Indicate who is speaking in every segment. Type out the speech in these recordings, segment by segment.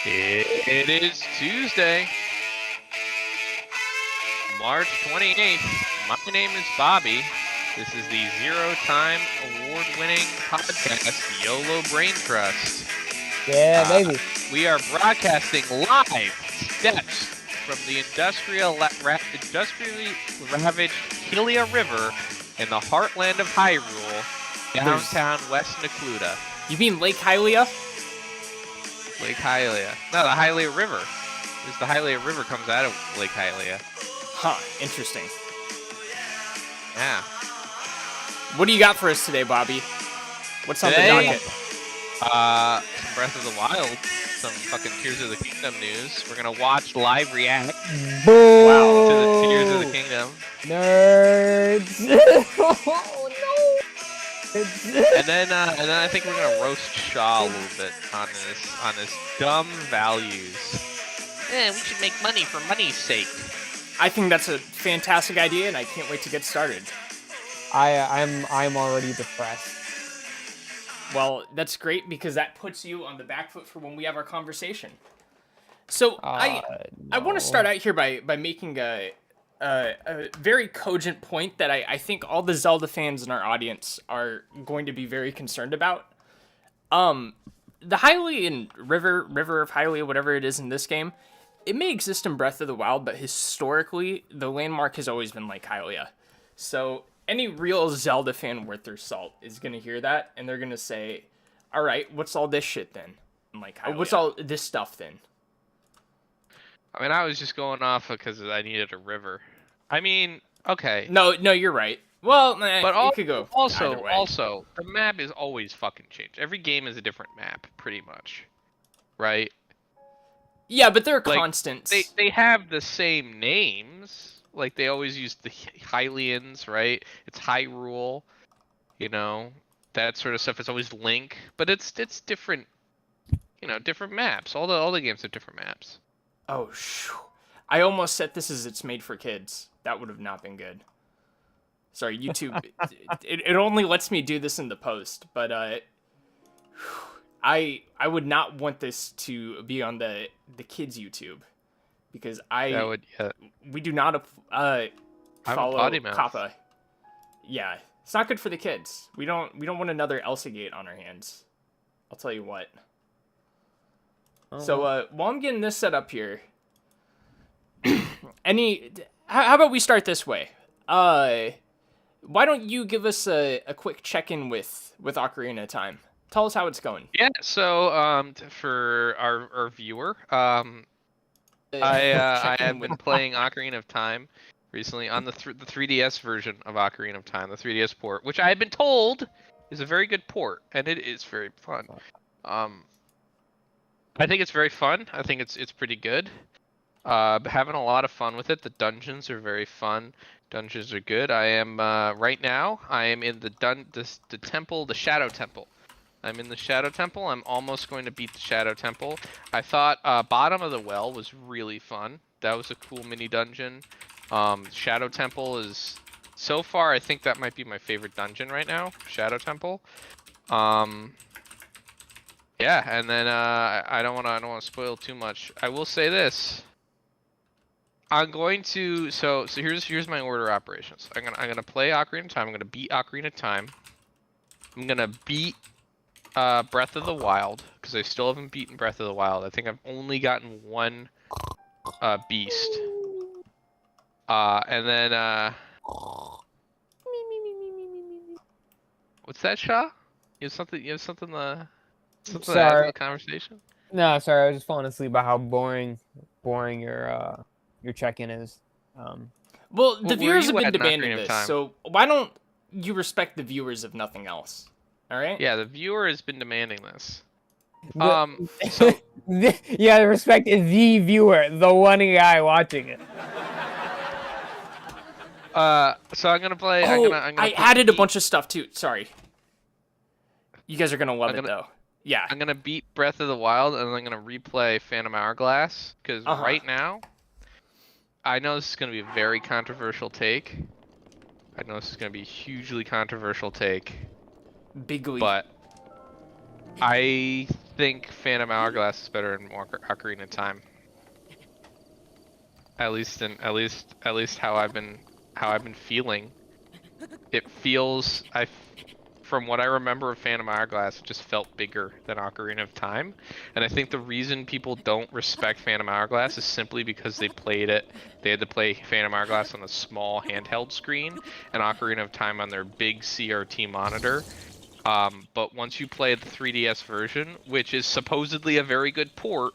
Speaker 1: It is Tuesday, March 28th. My name is Bobby. This is the Zero Time Award-winning podcast, Yolo Braintrust.
Speaker 2: Yeah, baby.
Speaker 1: We are broadcasting live steps from the industrially ravaged Hylia River in the heartland of Hyrule, downtown West Necluda.
Speaker 3: You mean Lake Hylia?
Speaker 1: Lake Hylia. No, the Hylia River. The Hylia River comes out of Lake Hylia.
Speaker 3: Huh, interesting.
Speaker 1: Yeah.
Speaker 3: What do you got for us today, Bobby? What's on
Speaker 1: Today,
Speaker 3: the docket?
Speaker 1: some Breath of the Wild, some fucking Tears of the Kingdom news. We're gonna watch live react
Speaker 2: Boo!
Speaker 1: to the Tears of the Kingdom.
Speaker 2: Nerds! Oh no!
Speaker 1: And then I think we're gonna roast Shaw a little bit on his dumb values. Yeah, we should make money for money's sake.
Speaker 3: I think that's a fantastic idea, and I can't wait to get started.
Speaker 2: I'm already depressed.
Speaker 3: Well, that's great because that puts you on the back foot for when we have our conversation. So I want to start out here by making a very cogent point that I think all the Zelda fans in our audience are going to be very concerned about. The Hylian River of Hylia, whatever it is in this game, it may exist in Breath of the Wild, but historically, the landmark has always been Lake Hylia. So any real Zelda fan worth their salt is going to hear that, and they're going to say, all right, what's all this shit then? I'm like, what's all this stuff then?
Speaker 1: I mean, I was just going off because I needed a river. I mean, okay.
Speaker 3: No, you're right. Well,
Speaker 1: But
Speaker 3: it could go either way.
Speaker 1: also, the map is always fucking changed. Every game is a different map, pretty much. Right?
Speaker 3: Yeah, but they're
Speaker 1: Like,
Speaker 3: constants.
Speaker 1: They have the same names. Like, they always use the Hylians, right? It's Hyrule, you know, that sort of stuff. It's always Link, but it's different, different maps. All the games have different maps.
Speaker 3: Oh, I almost said this as it's made for kids. That would have not been good. Sorry, YouTube. it only lets me do this in the post, but I would not want this to be on the kids YouTube because we do not follow Kappa. Yeah, it's not good for the kids. We don't want another Elsa Gate on our hands. I'll tell you what.
Speaker 2: Oh.
Speaker 3: So while I'm getting this set up here, how about we start this way? Why don't you give us a quick check-in with Ocarina of Time? Tell us how it's going.
Speaker 1: Yeah, so for our viewer, I have been playing Ocarina of Time recently on the 3DS version of Ocarina of Time, the 3DS port, which I have been told is a very good port, and it is very fun. I think it's very fun. I think it's pretty good. Having a lot of fun with it. The dungeons are very fun. Dungeons are good. I am right now. I am in the temple, the Shadow Temple. I'm in the Shadow Temple. I'm almost going to beat the Shadow Temple. I thought Bottom of the Well was really fun. That was a cool mini dungeon. Shadow Temple is so far. I think that might be my favorite dungeon right now. Shadow Temple. Yeah, and then I don't want to spoil too much. I will say this. I'm going to so here's my order of operations. I'm gonna play Ocarina of Time. I'm gonna beat Ocarina of Time. I'm gonna beat Breath of the Wild because I still haven't beaten Breath of the Wild. I think I've only gotten one beast. And then what's that, Shaw? You have something to add to the conversation?
Speaker 2: No, sorry, I was just falling asleep about how boring your check-in is.
Speaker 3: Well, the viewers have been
Speaker 1: at in
Speaker 3: demanding
Speaker 1: Ocarina of
Speaker 3: this,
Speaker 1: Time?
Speaker 3: so why don't you respect the viewers if nothing else? All right?
Speaker 1: Yeah, the viewer has been demanding this.
Speaker 2: So yeah, respect the viewer, the one guy watching it.
Speaker 1: So I'm gonna play.
Speaker 3: I added a bunch of stuff too. Sorry. You guys are gonna love it though. Yeah.
Speaker 1: I'm gonna beat Breath of the Wild, and I'm gonna replay Phantom Hourglass because right now, I know this is gonna be a very controversial take. I know this is gonna be a hugely controversial take.
Speaker 3: Bigly.
Speaker 1: But I think Phantom Hourglass is better than Ocarina of Time. At least how I've been feeling. It feels from what I remember of Phantom Hourglass, it just felt bigger than Ocarina of Time. And I think the reason people don't respect Phantom Hourglass is simply because they had to play Phantom Hourglass on a small handheld screen and Ocarina of Time on their big CRT monitor. But once you play the 3DS version, which is supposedly a very good port,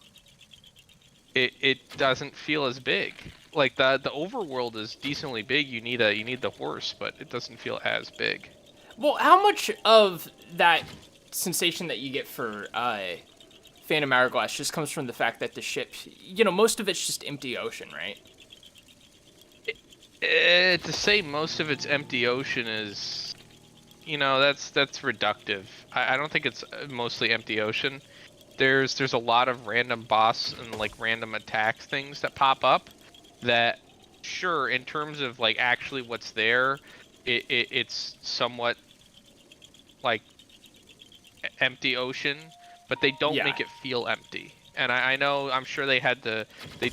Speaker 1: it doesn't feel as big. Like the overworld is decently big. You need the horse, but it doesn't feel as big.
Speaker 3: Well, how much of that sensation that you get for Phantom Hourglass just comes from the fact that the ship, most of it's just empty ocean, right?
Speaker 1: To say most of it's empty ocean is, that's reductive. I don't think it's mostly empty ocean. There's a lot of random boss and like random attack things that pop up that, sure, in terms of like actually what's there, it's somewhat like empty ocean, but they don't make it feel empty. And I know, I'm sure they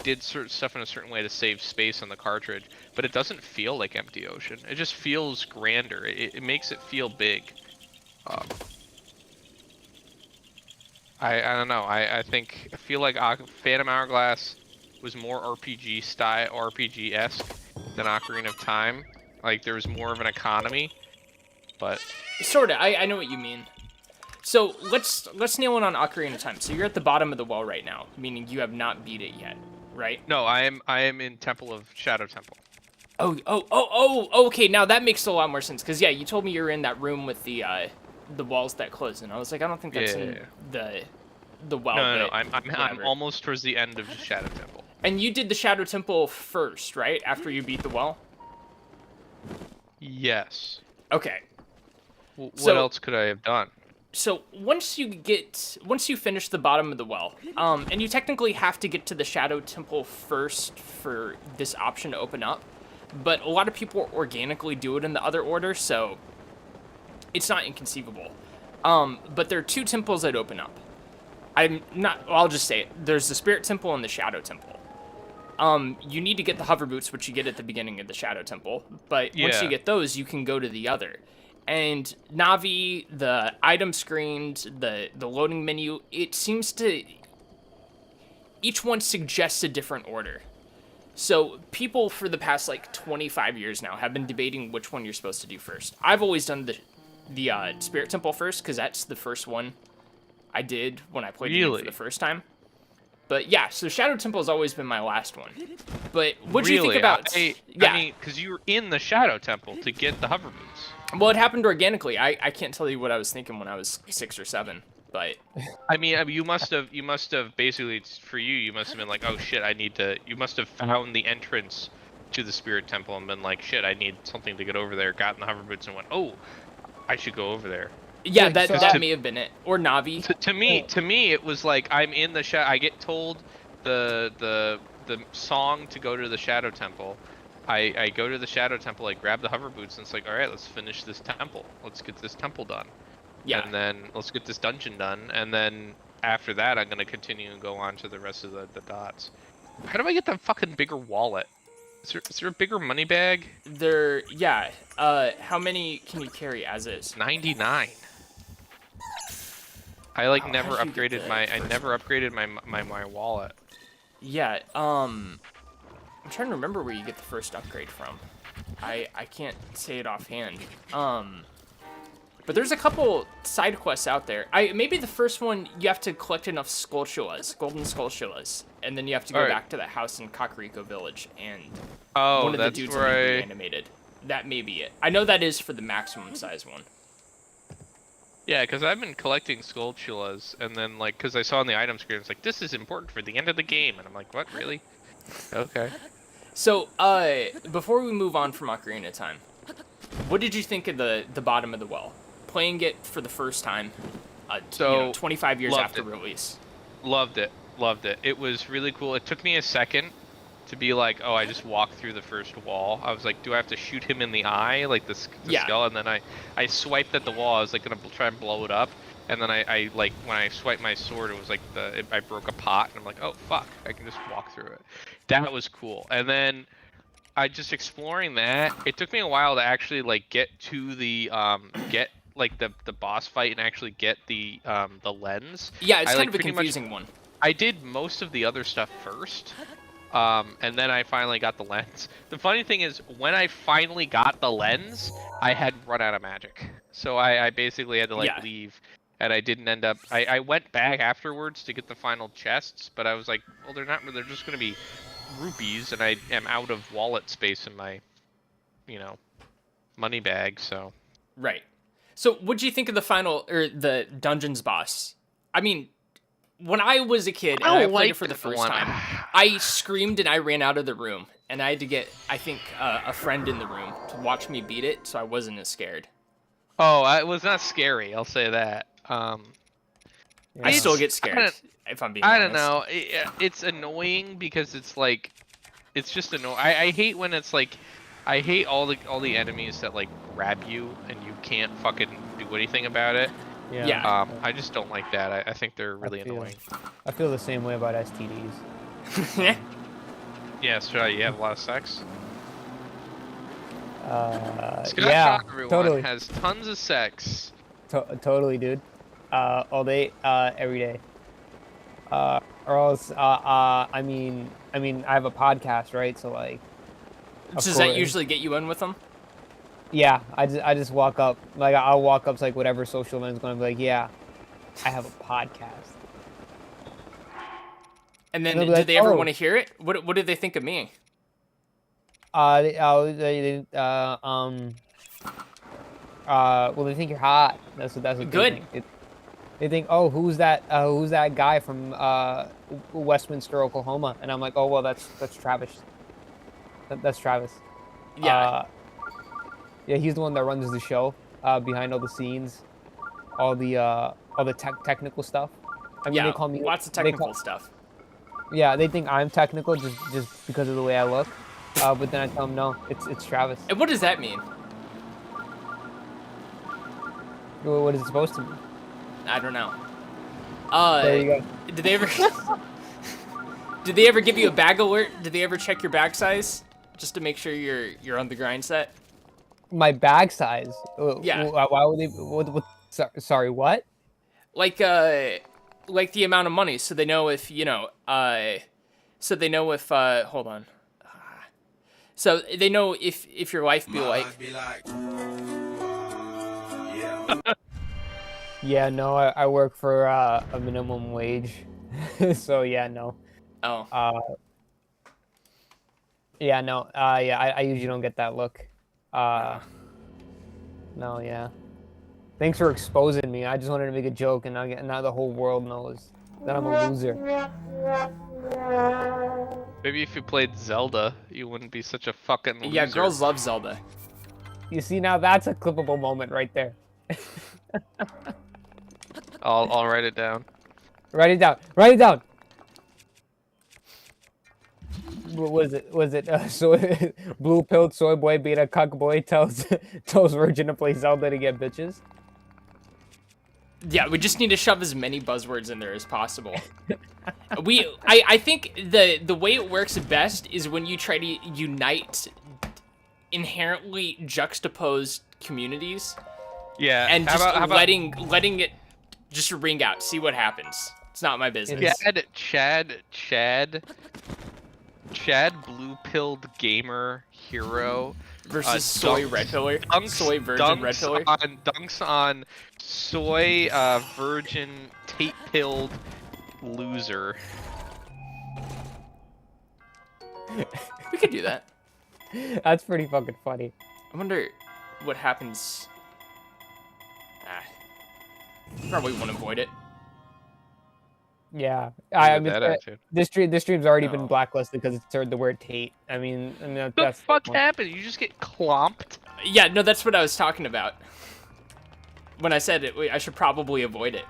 Speaker 1: did certain stuff in a certain way to save space on the cartridge, but it doesn't feel like empty ocean. It just feels grander. It makes it feel big. I don't know. I feel like Phantom Hourglass was more RPG-esque than Ocarina of Time. Like there was more of an economy, but
Speaker 3: sorta. I know what you mean. So let's nail in on Ocarina of Time. So you're at the bottom of the well right now, meaning you have not beat it yet, right?
Speaker 1: No, I am in Shadow Temple.
Speaker 3: Oh, okay. Now that makes a lot more sense. Cause yeah, you told me you were in that room with the walls that close, and I was like, I don't think that's in the well.
Speaker 1: No. I'm almost towards the end of the Shadow Temple.
Speaker 3: And you did the Shadow Temple first, right? After you beat the well?
Speaker 1: Yes.
Speaker 3: Okay.
Speaker 1: What else could I have done?
Speaker 3: So once you finish the bottom of the well, and you technically have to get to the Shadow Temple first for this option to open up, but a lot of people organically do it in the other order, so it's not inconceivable. But there are two temples that open up. I'll just say it. There's the Spirit Temple and the Shadow Temple. You need to get the hover boots, which you get at the beginning of the Shadow Temple, but once you get those, you can go to the other. And Navi, the item screens, the loading menu, it seems to... each one suggests a different order. So people for the past, 25 years now have been debating which one you're supposed to do first. I've always done the Spirit Temple first, because that's the first one I did when I played the game for the first time. But yeah, so Shadow Temple has always been my last one. But what do you think about...
Speaker 1: I mean, because you were in the Shadow Temple to get the hover boots.
Speaker 3: Well, it happened organically. I can't tell you what I was thinking when I was 6 or 7, but...
Speaker 1: I mean, you must have basically, for you must have been like, oh shit, you must have found the entrance to the Spirit Temple and been like, shit, I need something to get over there, gotten the hover boots and went, oh, I should go over there.
Speaker 3: Yeah, that may have been it. Or Navi.
Speaker 1: To me, it was like, I'm in the I get told the song to go to the Shadow Temple. I go to the Shadow Temple, I grab the hover boots, and it's like, alright, let's finish this temple. Let's get this temple done. Yeah. And then let's get this dungeon done, and then after that, I'm gonna continue and go on to the rest of the dots. How do I get that fucking bigger wallet? Is there a bigger money bag?
Speaker 3: Yeah. How many can you carry as is?
Speaker 1: 99. I never upgraded my wallet.
Speaker 3: Yeah, I'm trying to remember where you get the first upgrade from. I can't say it offhand. But there's a couple side quests out there. Maybe the first one you have to collect enough Skulltulas, golden Skulltulas, and then you have to go back to that house in Kakariko Village and one of the dudes will be reanimated. That may be it. I know that is for the maximum size one.
Speaker 1: Yeah, because I've been collecting Skulltulas, and then because I saw on the item screen, it's like, this is important for the end of the game, and I'm like, what, really? Okay.
Speaker 3: So, before we move on from Ocarina of Time, what did you think of the bottom of the well? Playing it for the first time, 25 years after release. Loved it.
Speaker 1: It was really cool. It took me a second to be like, oh, I just walked through the first wall. I was like, do I have to shoot him in the eye, like the skull? And then I swiped at the wall. I was like, gonna try and blow it up, and then I like when I swiped my sword, it was like I broke a pot, and I'm like, oh fuck, I can just walk through it. That was cool. And then I just exploring that. It took me a while to actually like get to the get like the boss fight and actually get the lens.
Speaker 3: Yeah, it's
Speaker 1: I,
Speaker 3: kind
Speaker 1: like,
Speaker 3: of a
Speaker 1: pretty
Speaker 3: confusing
Speaker 1: much,
Speaker 3: one.
Speaker 1: I did most of the other stuff first. And then I finally got the lens. The funny thing is, when I finally got the lens, I had run out of magic. So I basically had to like leave, and I didn't end up. I went back afterwards to get the final chests, but I was like, well, they're not. They're just gonna be rupees, and I am out of wallet space in my, money bag. So.
Speaker 3: Right. So, what'd you think of the final or the dungeons boss? I mean, when I was a kid and I played it for the first time, I screamed and I ran out of the room, and I had to get, I think, a friend in the room to watch me beat it, so I wasn't as scared.
Speaker 1: Oh, it was not scary. I'll say that.
Speaker 3: I still get scared if I'm being honest.
Speaker 1: I don't know. It's annoying because it's like, it's just annoying. I hate when it's like, I hate all the enemies that like grab you and you can't fucking do anything about it.
Speaker 3: Yeah.
Speaker 1: I just don't like that. I think they're really annoying.
Speaker 2: I feel the same way about STDs.
Speaker 1: Yeah, so you have a lot of sex?
Speaker 2: Yeah,
Speaker 1: everyone
Speaker 2: totally.
Speaker 1: has tons of sex.
Speaker 2: Totally, dude. All day, every day. Or else, I mean, I have a podcast, right? So like.
Speaker 3: Does that usually get you in with them?
Speaker 2: Yeah, I just walk up, like I'll walk up to like whatever social event's going to be like, yeah, I have a podcast.
Speaker 3: And then do they ever want to hear it? What do they think of me?
Speaker 2: Well, they think you're hot. That's what
Speaker 3: Good.
Speaker 2: They think. They think, oh, who's that guy from Westminster, Oklahoma? And I'm like, oh, well, that's Travis. That's Travis.
Speaker 3: Yeah.
Speaker 2: Yeah, he's the one that runs the show, behind all the scenes, all the technical stuff. I mean, they call me
Speaker 3: lots of technical stuff.
Speaker 2: Yeah, they think I'm technical just because of the way I look, but then I tell them no, it's Travis.
Speaker 3: And what does that mean?
Speaker 2: What is it supposed to mean?
Speaker 3: I don't know.
Speaker 2: There you go.
Speaker 3: Did they ever? Did they ever give you a bag alert? Did they ever check your bag size just to make sure you're on the grind set?
Speaker 2: My bag size?
Speaker 3: Yeah.
Speaker 2: Why would they? Sorry, what?
Speaker 3: Like the amount of money, so they know if hold on. So they know if your wife be like. Yeah.
Speaker 2: No, I work for a minimum wage, so yeah, no.
Speaker 3: Oh.
Speaker 2: Yeah, no. Yeah, I usually don't get that look. No, yeah. Thanks for exposing me. I just wanted to make a joke, and now the whole world knows that I'm a loser.
Speaker 1: Maybe if you played Zelda, you wouldn't be such a fucking loser.
Speaker 3: Yeah, girls love Zelda.
Speaker 2: You see, now that's a clippable moment right there.
Speaker 1: I'll write it down.
Speaker 2: Write it down. Write it down. What was it? Blue-pilled soy boy beta cuck boy tells virgin to play Zelda to get bitches?
Speaker 3: Yeah, we just need to shove as many buzzwords in there as possible. I think the way it works best is when you try to unite inherently juxtaposed communities.
Speaker 1: Yeah.
Speaker 3: And just letting it just ring out. See what happens. It's not my business. Chad blue-pilled gamer hero versus soy redpiller. Soy virgin redpiller.
Speaker 1: Dunks on soy virgin tape-pilled loser.
Speaker 3: We could do that.
Speaker 2: That's pretty fucking funny.
Speaker 3: I wonder what happens. Probably won't avoid it.
Speaker 2: Yeah, I mean, this stream's already been blacklisted because it's heard the word Tate. I mean
Speaker 1: that's the fuck happened? You just get clomped?
Speaker 3: Yeah, no, that's what I was talking about. When I said it, I should probably avoid it.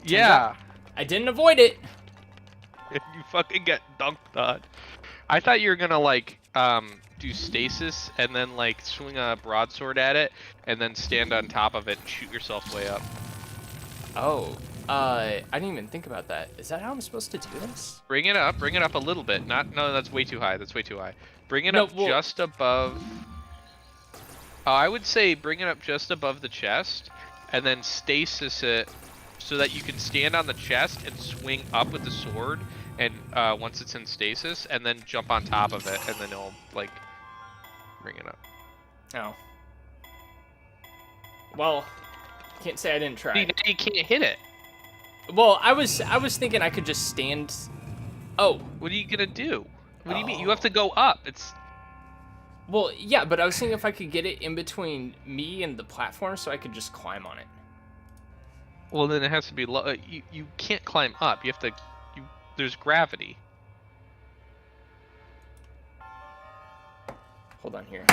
Speaker 1: Yeah.
Speaker 3: I didn't avoid it.
Speaker 1: You fucking get dunked on. I thought you were gonna like do stasis and then like swing a broadsword at it and then stand on top of it and shoot yourself way up.
Speaker 3: Oh, I didn't even think about that. Is that how I'm supposed to do this?
Speaker 1: Bring it up a little bit. No, that's way too high. That's way too high. Bring it up just above. I would say bring it up just above the chest, and then stasis it so that you can stand on the chest and swing up with the sword. And once it's in stasis, and then jump on top of it, and then it'll like bring it up.
Speaker 3: Oh. Well, can't say I didn't try.
Speaker 1: See, you can't hit it.
Speaker 3: Well, I was thinking I could just stand. Oh.
Speaker 1: What are you gonna do? What do you mean? You have to go up. It's.
Speaker 3: Well, yeah, but I was thinking if I could get it in between me and the platform, so I could just climb on it.
Speaker 1: Well, then it has to be low. You can't climb up. You have to. There's gravity.
Speaker 3: Hold on here.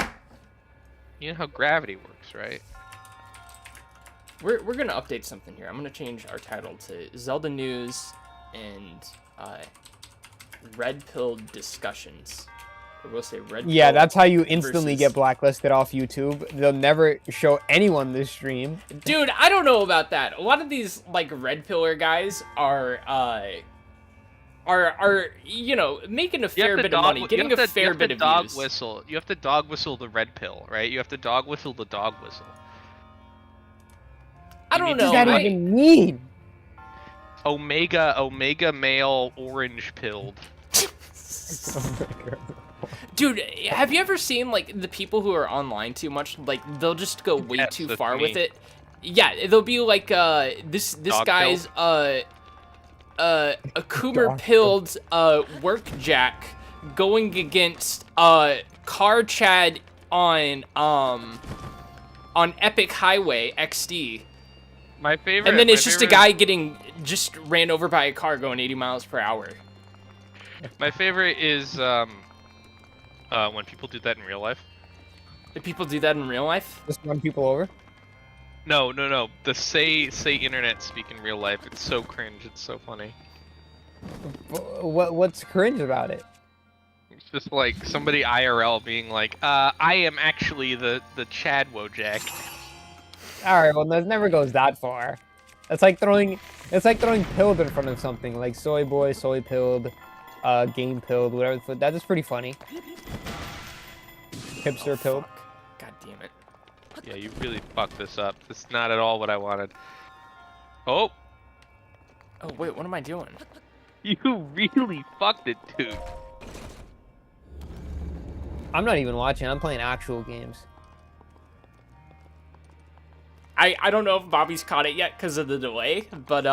Speaker 1: You know how gravity works, right?
Speaker 3: We're gonna update something here. I'm gonna change our title to Zelda News and Redpill Discussions. Or we'll say Redpill.
Speaker 2: Yeah, that's how you instantly
Speaker 3: versus...
Speaker 2: get blacklisted off YouTube. They'll never show anyone this stream.
Speaker 3: Dude, I don't know about that. A lot of these like Red Pillar guys are you know, making a fair bit of money, getting a fair bit of views.
Speaker 1: You have to dog whistle the red pill, right? You have to dog whistle the dog whistle.
Speaker 3: I don't know.
Speaker 2: What does that even mean?
Speaker 1: Omega male orange pilled.
Speaker 3: Dude, have you ever seen like the people who are online too much? Like they'll just go way too far with it. Yeah, they'll be like this dog guy's a Coomer pilled workjack going against Car Chad on Epic Highway XD.
Speaker 1: My favorite.
Speaker 3: And then it's just a guy getting just ran over by a car going 80 miles per hour.
Speaker 1: My favorite is when people do that in real life.
Speaker 3: Do people do that in real life?
Speaker 2: Just run people over?
Speaker 1: No. The say internet speak in real life. It's so cringe. It's so funny.
Speaker 2: What's cringe about it?
Speaker 1: It's just like somebody IRL being like, I am actually the Chad Wojak.
Speaker 2: All right, well, that never goes that far. It's like throwing pilled in front of something, like soy boy, soy pilled, game pilled, whatever. That is pretty funny. Hipster pilled.
Speaker 3: God damn it.
Speaker 1: Yeah, you really fucked this up. This is not at all what I wanted. Oh.
Speaker 3: Oh wait, what am I doing?
Speaker 1: You really fucked it, dude.
Speaker 2: I'm not even watching. I'm playing actual games.
Speaker 3: I don't know if Bobby's caught it yet because of the delay, but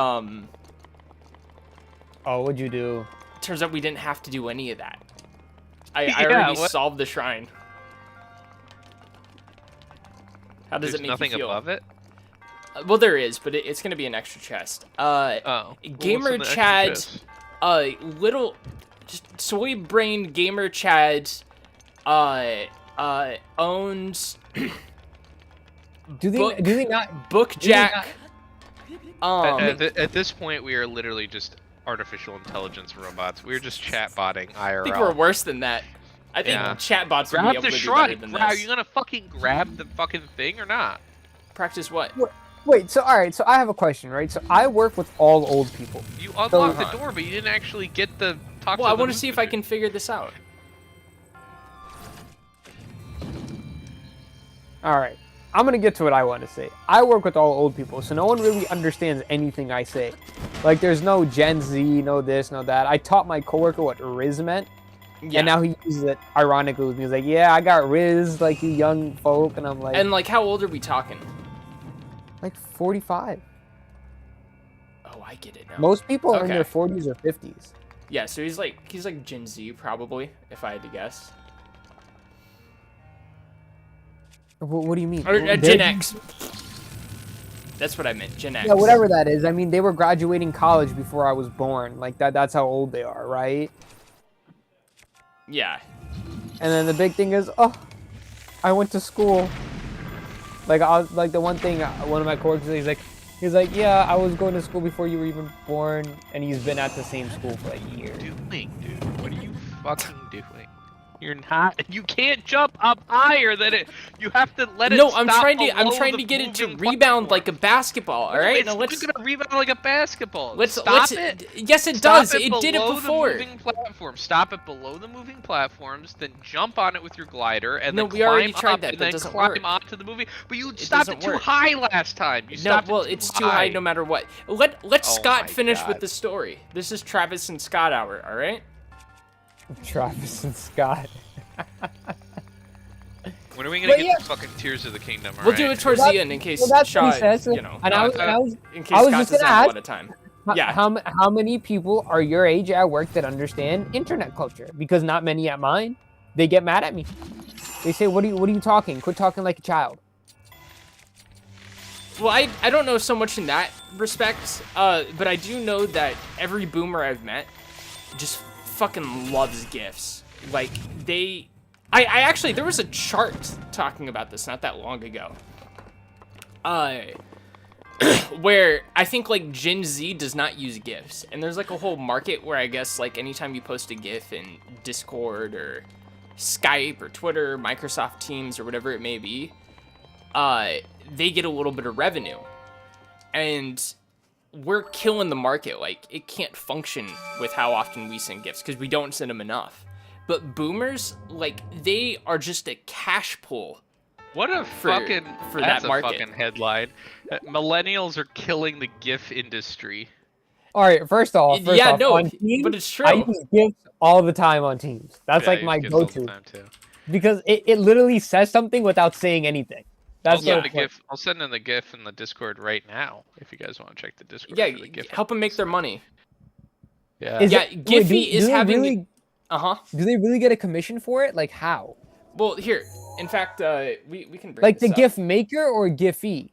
Speaker 2: Oh, what'd you do?
Speaker 3: Turns out we didn't have to do any of that. I already solved the shrine. How does it make you feel?
Speaker 1: There's nothing above it?
Speaker 3: Well, there is, but it's gonna be an extra chest. Gamer Chad, little, just soy brain Gamer Chad, owns.
Speaker 2: Do they not?
Speaker 3: Bookjack.
Speaker 1: At this point, we are literally just artificial intelligence robots. We're just chatbotting IRL.
Speaker 3: I think we're worse than that. I think chatbots would be able to do better than this.
Speaker 1: Are you gonna fucking grab the fucking thing or not?
Speaker 3: Practice what?
Speaker 2: Wait, so alright, so I have a question, right? So I work with all old people.
Speaker 1: You unlocked the door, but you didn't actually get the talk to
Speaker 3: I want to see if I can figure this out.
Speaker 2: Alright. I'm gonna get to what I want to say. I work with all old people, so no one really understands anything I say. Like, there's no Gen Z, no this, no that. I taught my coworker what Riz meant, and now he uses it ironically with me. He's like, yeah, I got Riz, like, you young folk, and I'm like...
Speaker 3: And, like, how old are we talking?
Speaker 2: Like, 45.
Speaker 3: Oh, I get it now.
Speaker 2: Most people are in their 40s or 50s.
Speaker 3: Yeah, so he's like Gen Z, probably, if I had to guess.
Speaker 2: What do you mean?
Speaker 3: Or Gen X. That's what I meant, Gen X.
Speaker 2: Yeah, whatever that is. I mean, they were graduating college before I was born. Like, that's how old they are, right?
Speaker 3: Yeah.
Speaker 2: And then the big thing is, oh, I went to school. Like, I was, like, the one thing, one of my coworkers, he's like, yeah, I was going to school before you were even born, and he's been at the same school for like years.
Speaker 1: What are you doing, dude? What are you fucking doing? You're not. You can't jump up higher than it. You have to let it.
Speaker 3: No,
Speaker 1: stop
Speaker 3: I'm trying to get it to rebound like a basketball. All right,
Speaker 1: no, it's not gonna rebound like a basketball.
Speaker 3: Stop
Speaker 1: it.
Speaker 3: Yes, it does. It did it before.
Speaker 1: The moving platform. Stop it below the moving platforms. Then jump on it with your glider, and then
Speaker 3: we already
Speaker 1: climb
Speaker 3: tried
Speaker 1: up,
Speaker 3: that.
Speaker 1: and
Speaker 3: That
Speaker 1: then
Speaker 3: doesn't
Speaker 1: climb
Speaker 3: work.
Speaker 1: onto the movie. But you stopped it too
Speaker 3: work.
Speaker 1: high last time.
Speaker 3: It's too high no matter what. Let Scott finish with the story. This is Travis and Scott hour. All right.
Speaker 2: Travis and Scott.
Speaker 1: When are we gonna get the fucking Tears of the Kingdom?
Speaker 3: We'll do it towards the end in case Shaw, you know.
Speaker 2: And I was
Speaker 3: in case Scott doesn't have a lot of time. Yeah.
Speaker 2: How many people are your age at work that understand internet culture? Because not many at mine. They get mad at me. They say, "What are you talking? Quit talking like a child."
Speaker 3: Well, I don't know so much in that respect, but I do know that every boomer I've met just fucking loves GIFs. Like, I actually, there was a chart talking about this not that long ago. Where I think, like, Gen Z does not use GIFs. And there's, like, a whole market where I guess, like, anytime you post a GIF in Discord or Skype or Twitter, Microsoft Teams or whatever it may be, they get a little bit of revenue. And we're killing the market. Like, it can't function with how often we send GIFs because we don't send them enough. But boomers, like, they are just a cash pool.
Speaker 1: What a fucking
Speaker 3: for that market.
Speaker 1: Fucking headline. Millennials are killing the GIF industry.
Speaker 2: All right, first off, on Teams,
Speaker 3: but it's true.
Speaker 2: I use GIFs all the time on Teams. That's like my go-to because it literally says something without saying anything. That's
Speaker 1: I'll send in the GIF in the Discord right now if you guys want to check the Discord.
Speaker 3: Yeah, help them make their money.
Speaker 1: Yeah,
Speaker 3: Giphy is having.
Speaker 2: Do they really get a commission for it? Like how?
Speaker 3: Well, here, in fact, we can bring
Speaker 2: like
Speaker 3: this
Speaker 2: the
Speaker 3: up.
Speaker 2: GIF maker or Giphy?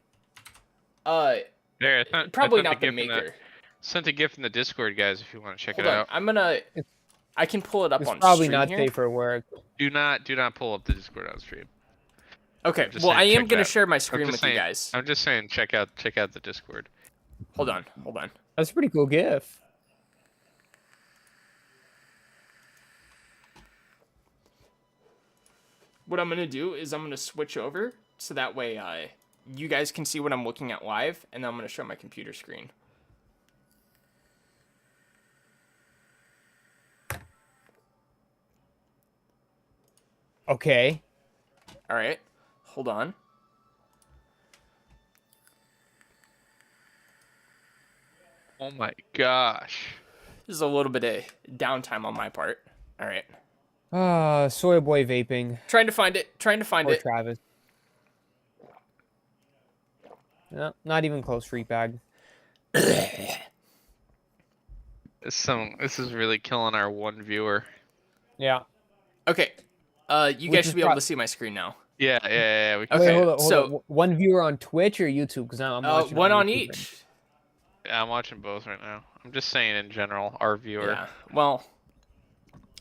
Speaker 1: There,
Speaker 3: probably not the maker.
Speaker 1: Sent a GIF in the Discord, guys, if you want to check it
Speaker 3: Hold on.
Speaker 1: out.
Speaker 3: I can pull it up on
Speaker 2: probably
Speaker 3: stream
Speaker 2: not
Speaker 3: here.
Speaker 2: safe for work.
Speaker 1: Do not pull up the Discord on stream.
Speaker 3: Okay, well, I am gonna share my screen with you guys.
Speaker 1: I'm just saying, check out the Discord.
Speaker 3: Hold on.
Speaker 2: That's a pretty cool GIF.
Speaker 3: What I'm gonna do is I'm gonna switch over so that way you guys can see what I'm looking at live, and then I'm gonna show my computer screen.
Speaker 2: Okay.
Speaker 3: All right. Hold on.
Speaker 1: Oh my gosh.
Speaker 3: This is a little bit of downtime on my part. All right.
Speaker 2: Soy boy vaping.
Speaker 3: Trying to find it.
Speaker 2: Or Travis. No, not even close, freak bag.
Speaker 1: This is really killing our one viewer.
Speaker 2: Yeah.
Speaker 3: Okay. You guys should be able to see my screen now.
Speaker 1: Yeah.
Speaker 3: Okay.
Speaker 2: Wait, hold on. One viewer on Twitch or YouTube? Because I'm watching
Speaker 3: one on each.
Speaker 1: Yeah, I'm watching both right now. I'm just saying in general, our viewer.
Speaker 3: Yeah. Well.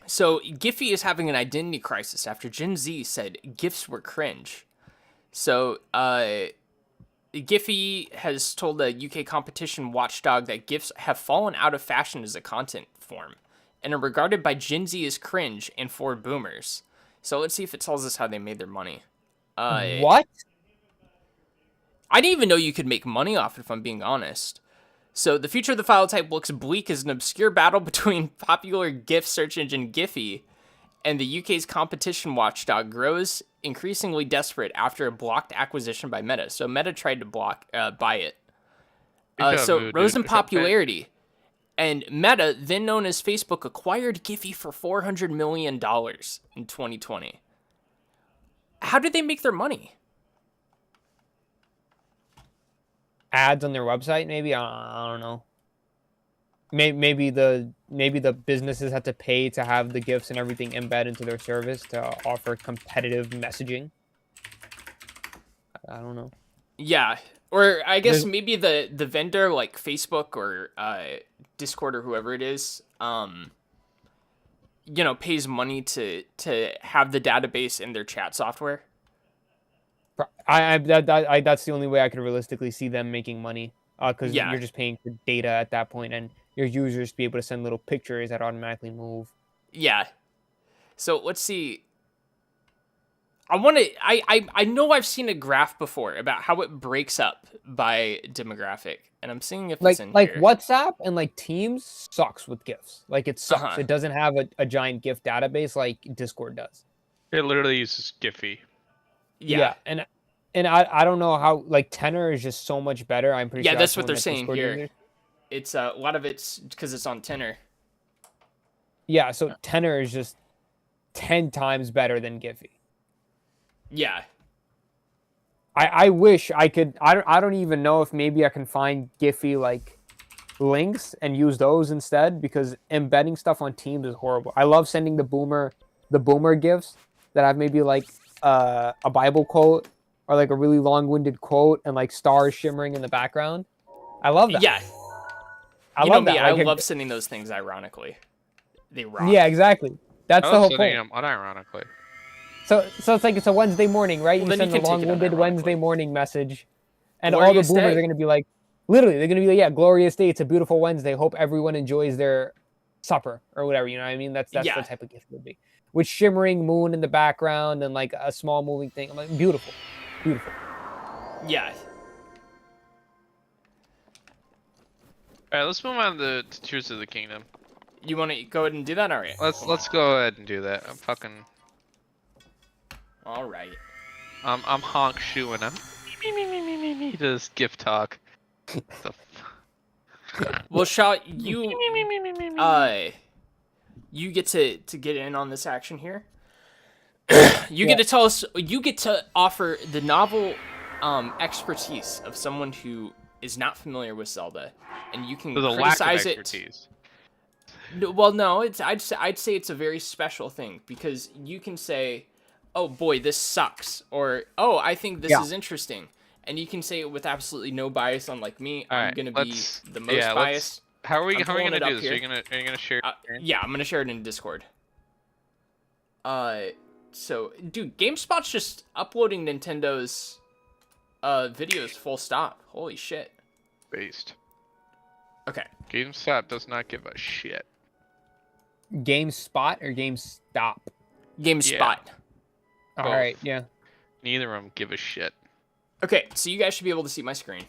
Speaker 3: So Giphy is having an identity crisis after Gen Z said GIFs were cringe. So Giphy has told the UK competition watchdog that GIFs have fallen out of fashion as a content form and are regarded by Gen Z as cringe and for boomers. So let's see if it tells us how they made their money.
Speaker 2: What?
Speaker 3: I didn't even know you could make money off it, if I'm being honest. So the future of the file type looks bleak as an obscure battle between popular GIF search engine Giphy and the UK's competition watchdog grows increasingly desperate after a blocked acquisition by Meta. So Meta tried to buy it. So it rose in popularity. And Meta, then known as Facebook, acquired Giphy for $400 million in 2020. How did they make their money?
Speaker 2: Ads on their website, maybe? I don't know. Maybe the businesses have to pay to have the GIFs and everything embed into their service to offer competitive messaging. I don't know.
Speaker 3: Yeah, or I guess maybe the vendor, like Facebook or Discord or whoever it is, pays money to have the database in their chat software.
Speaker 2: That's the only way I could realistically see them making money. Because you're just paying for data at that point, and your users to be able to send little pictures that automatically move.
Speaker 3: Yeah. So let's see. I know I've seen a graph before about how it breaks up by demographic, and I'm seeing if it's in
Speaker 2: like
Speaker 3: here.
Speaker 2: WhatsApp and like Teams sucks with GIFs. Like it sucks.
Speaker 3: Uh-huh.
Speaker 2: It doesn't have a giant GIF database like Discord does.
Speaker 1: It literally uses Giphy.
Speaker 3: Yeah.
Speaker 2: And I don't know how, like, Tenor is just so much better. I'm pretty sure
Speaker 3: That's what
Speaker 2: the one
Speaker 3: they're
Speaker 2: that
Speaker 3: saying
Speaker 2: Discord
Speaker 3: here.
Speaker 2: uses.
Speaker 3: It's a lot of it's because it's on Tenor.
Speaker 2: Yeah, so Tenor is just 10 times better than Giphy.
Speaker 3: Yeah.
Speaker 2: I wish I could. I don't even know if maybe I can find Giphy like links and use those instead, because embedding stuff on Teams is horrible. I love sending the boomer gifs that have maybe like a Bible quote or like a really long-winded quote and like stars shimmering in the background. I love that.
Speaker 3: Yeah.
Speaker 2: I
Speaker 3: you know
Speaker 2: love
Speaker 3: me,
Speaker 2: that.
Speaker 3: I
Speaker 2: Like,
Speaker 3: love sending those things ironically. They rock.
Speaker 2: yeah, exactly. That's
Speaker 1: I
Speaker 2: the
Speaker 1: love
Speaker 2: whole
Speaker 1: sending
Speaker 2: point.
Speaker 1: them unironically.
Speaker 2: So it's like it's a Wednesday morning, right?
Speaker 3: Well,
Speaker 2: You
Speaker 3: then
Speaker 2: send
Speaker 3: you
Speaker 2: the
Speaker 3: can take it
Speaker 2: long-winded
Speaker 3: unironically.
Speaker 2: Wednesday morning message, and
Speaker 3: Glorious
Speaker 2: all the boomers
Speaker 3: day.
Speaker 2: are gonna be like, literally, they're gonna be like, yeah, glorious day. It's a beautiful Wednesday. Hope everyone enjoys their supper or whatever. You know what I mean? That's
Speaker 3: Yeah.
Speaker 2: the type of gift it would be, with shimmering moon in the background and like a small moving thing. I'm like, beautiful, beautiful.
Speaker 3: Yeah.
Speaker 1: All right, let's move on to Tears of the Kingdom.
Speaker 3: You want to go ahead and do that? All right.
Speaker 1: Let's go ahead and do that. I'm fucking.
Speaker 3: All right.
Speaker 1: I'm honk shoeing him. Me to this gift talk.
Speaker 3: Well, Shaw, you you get to get in on this action here. You get to tell us. You get to offer the novel expertise of someone who is not familiar with Zelda, and you can
Speaker 1: There's a lack of
Speaker 3: criticize it.
Speaker 1: expertise.
Speaker 3: Well, no, I'd say it's a very special thing, because you can say, "Oh boy, this sucks," or "Oh, I think this is interesting," and you can say it with absolutely no bias. Unlike me, I'm gonna be the most biased.
Speaker 1: How are we gonna do this?
Speaker 3: Here.
Speaker 1: Are you gonna share?
Speaker 3: Yeah, I'm gonna share it in Discord. So, dude, GameSpot's just uploading Nintendo's videos full stop. Holy shit.
Speaker 1: Based.
Speaker 3: Okay.
Speaker 1: GameStop does not give a shit.
Speaker 2: GameSpot or GameStop?
Speaker 3: GameSpot.
Speaker 2: All right, yeah.
Speaker 1: Neither of them give a shit.
Speaker 3: Okay, so you guys should be able to see my screen.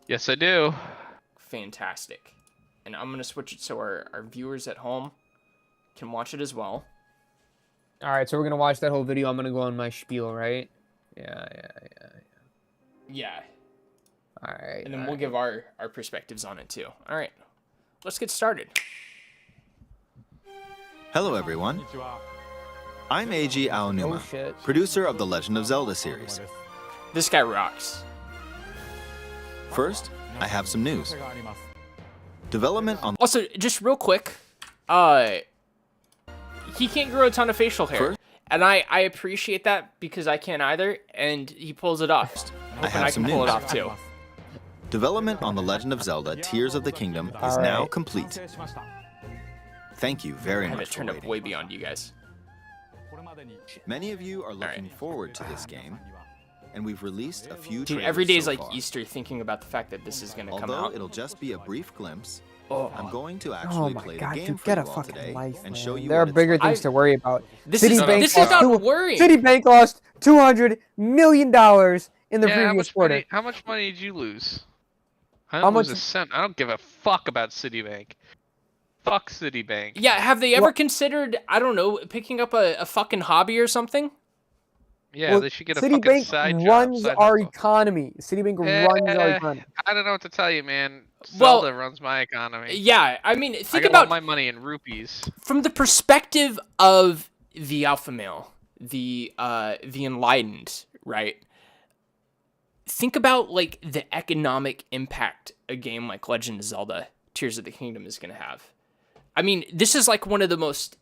Speaker 1: Yes, I do.
Speaker 3: Fantastic. And I'm going to switch it so our viewers at home can watch it as well.
Speaker 2: All right, so we're gonna watch that whole video. I'm gonna go on my spiel, right? Yeah.
Speaker 3: Yeah.
Speaker 2: All right.
Speaker 3: And then we'll give our perspectives on it too. All right. Let's get started.
Speaker 4: Hello, everyone. I'm Eiji Aonuma,
Speaker 2: Oh shit.
Speaker 4: producer of the Legend of Zelda series.
Speaker 3: This guy rocks.
Speaker 4: First, I have some news. Development on
Speaker 3: Also, just real quick, he can't grow a ton of facial hair.
Speaker 4: First-
Speaker 3: And I appreciate that, because I can't either, and he pulls it off.
Speaker 4: I have
Speaker 3: And I
Speaker 4: some
Speaker 3: can pull it
Speaker 4: news.
Speaker 3: off too.
Speaker 4: Development on The Legend of Zelda Tears of the Kingdom is now complete. Thank you very
Speaker 3: I have it
Speaker 4: much for
Speaker 3: turned up
Speaker 4: waiting.
Speaker 3: way beyond you guys.
Speaker 4: Many of you are looking forward to this game, and we've released a few
Speaker 3: Dude,
Speaker 4: trailers
Speaker 3: every day is
Speaker 4: so
Speaker 3: like
Speaker 4: far.
Speaker 3: Easter, thinking about the fact that this is gonna come
Speaker 4: Although
Speaker 3: out.
Speaker 4: it'll just be a brief glimpse,
Speaker 3: Oh,
Speaker 4: I'm going to
Speaker 2: Oh
Speaker 4: actually
Speaker 2: my
Speaker 4: play
Speaker 2: god,
Speaker 4: the game
Speaker 2: dude,
Speaker 4: for
Speaker 2: get
Speaker 4: you
Speaker 2: a
Speaker 4: all
Speaker 2: fucking
Speaker 4: today
Speaker 2: life,
Speaker 4: and
Speaker 2: man.
Speaker 4: show you
Speaker 2: There are
Speaker 4: what it's
Speaker 2: bigger
Speaker 4: like.
Speaker 2: things to worry about.
Speaker 3: this is
Speaker 2: Citibank
Speaker 3: not worrying.
Speaker 2: Citibank lost $200 million in the previous quarter.
Speaker 1: How much money did you lose? I
Speaker 2: How
Speaker 1: didn't lose
Speaker 2: much-
Speaker 1: a cent. I don't give a fuck about Citibank. Fuck Citibank.
Speaker 3: Yeah, have they ever
Speaker 2: What-
Speaker 3: considered, I don't know, picking up a fucking hobby or something?
Speaker 1: Yeah,
Speaker 2: Well,
Speaker 1: they should get a fucking
Speaker 2: Citibank
Speaker 1: side job.
Speaker 2: runs
Speaker 1: side
Speaker 2: our
Speaker 1: hustle.
Speaker 2: economy. Citibank runs our economy.
Speaker 1: I don't know what to tell you, man.
Speaker 3: Well,
Speaker 1: Zelda runs my economy.
Speaker 3: Yeah, I mean,
Speaker 1: I
Speaker 3: think
Speaker 1: got all
Speaker 3: about
Speaker 1: my money in rupees.
Speaker 3: from the perspective of the alpha male, the enlightened, right? Think about like the economic impact a game like Legend of Zelda Tears of the Kingdom is going to have. I mean, this is like one of the most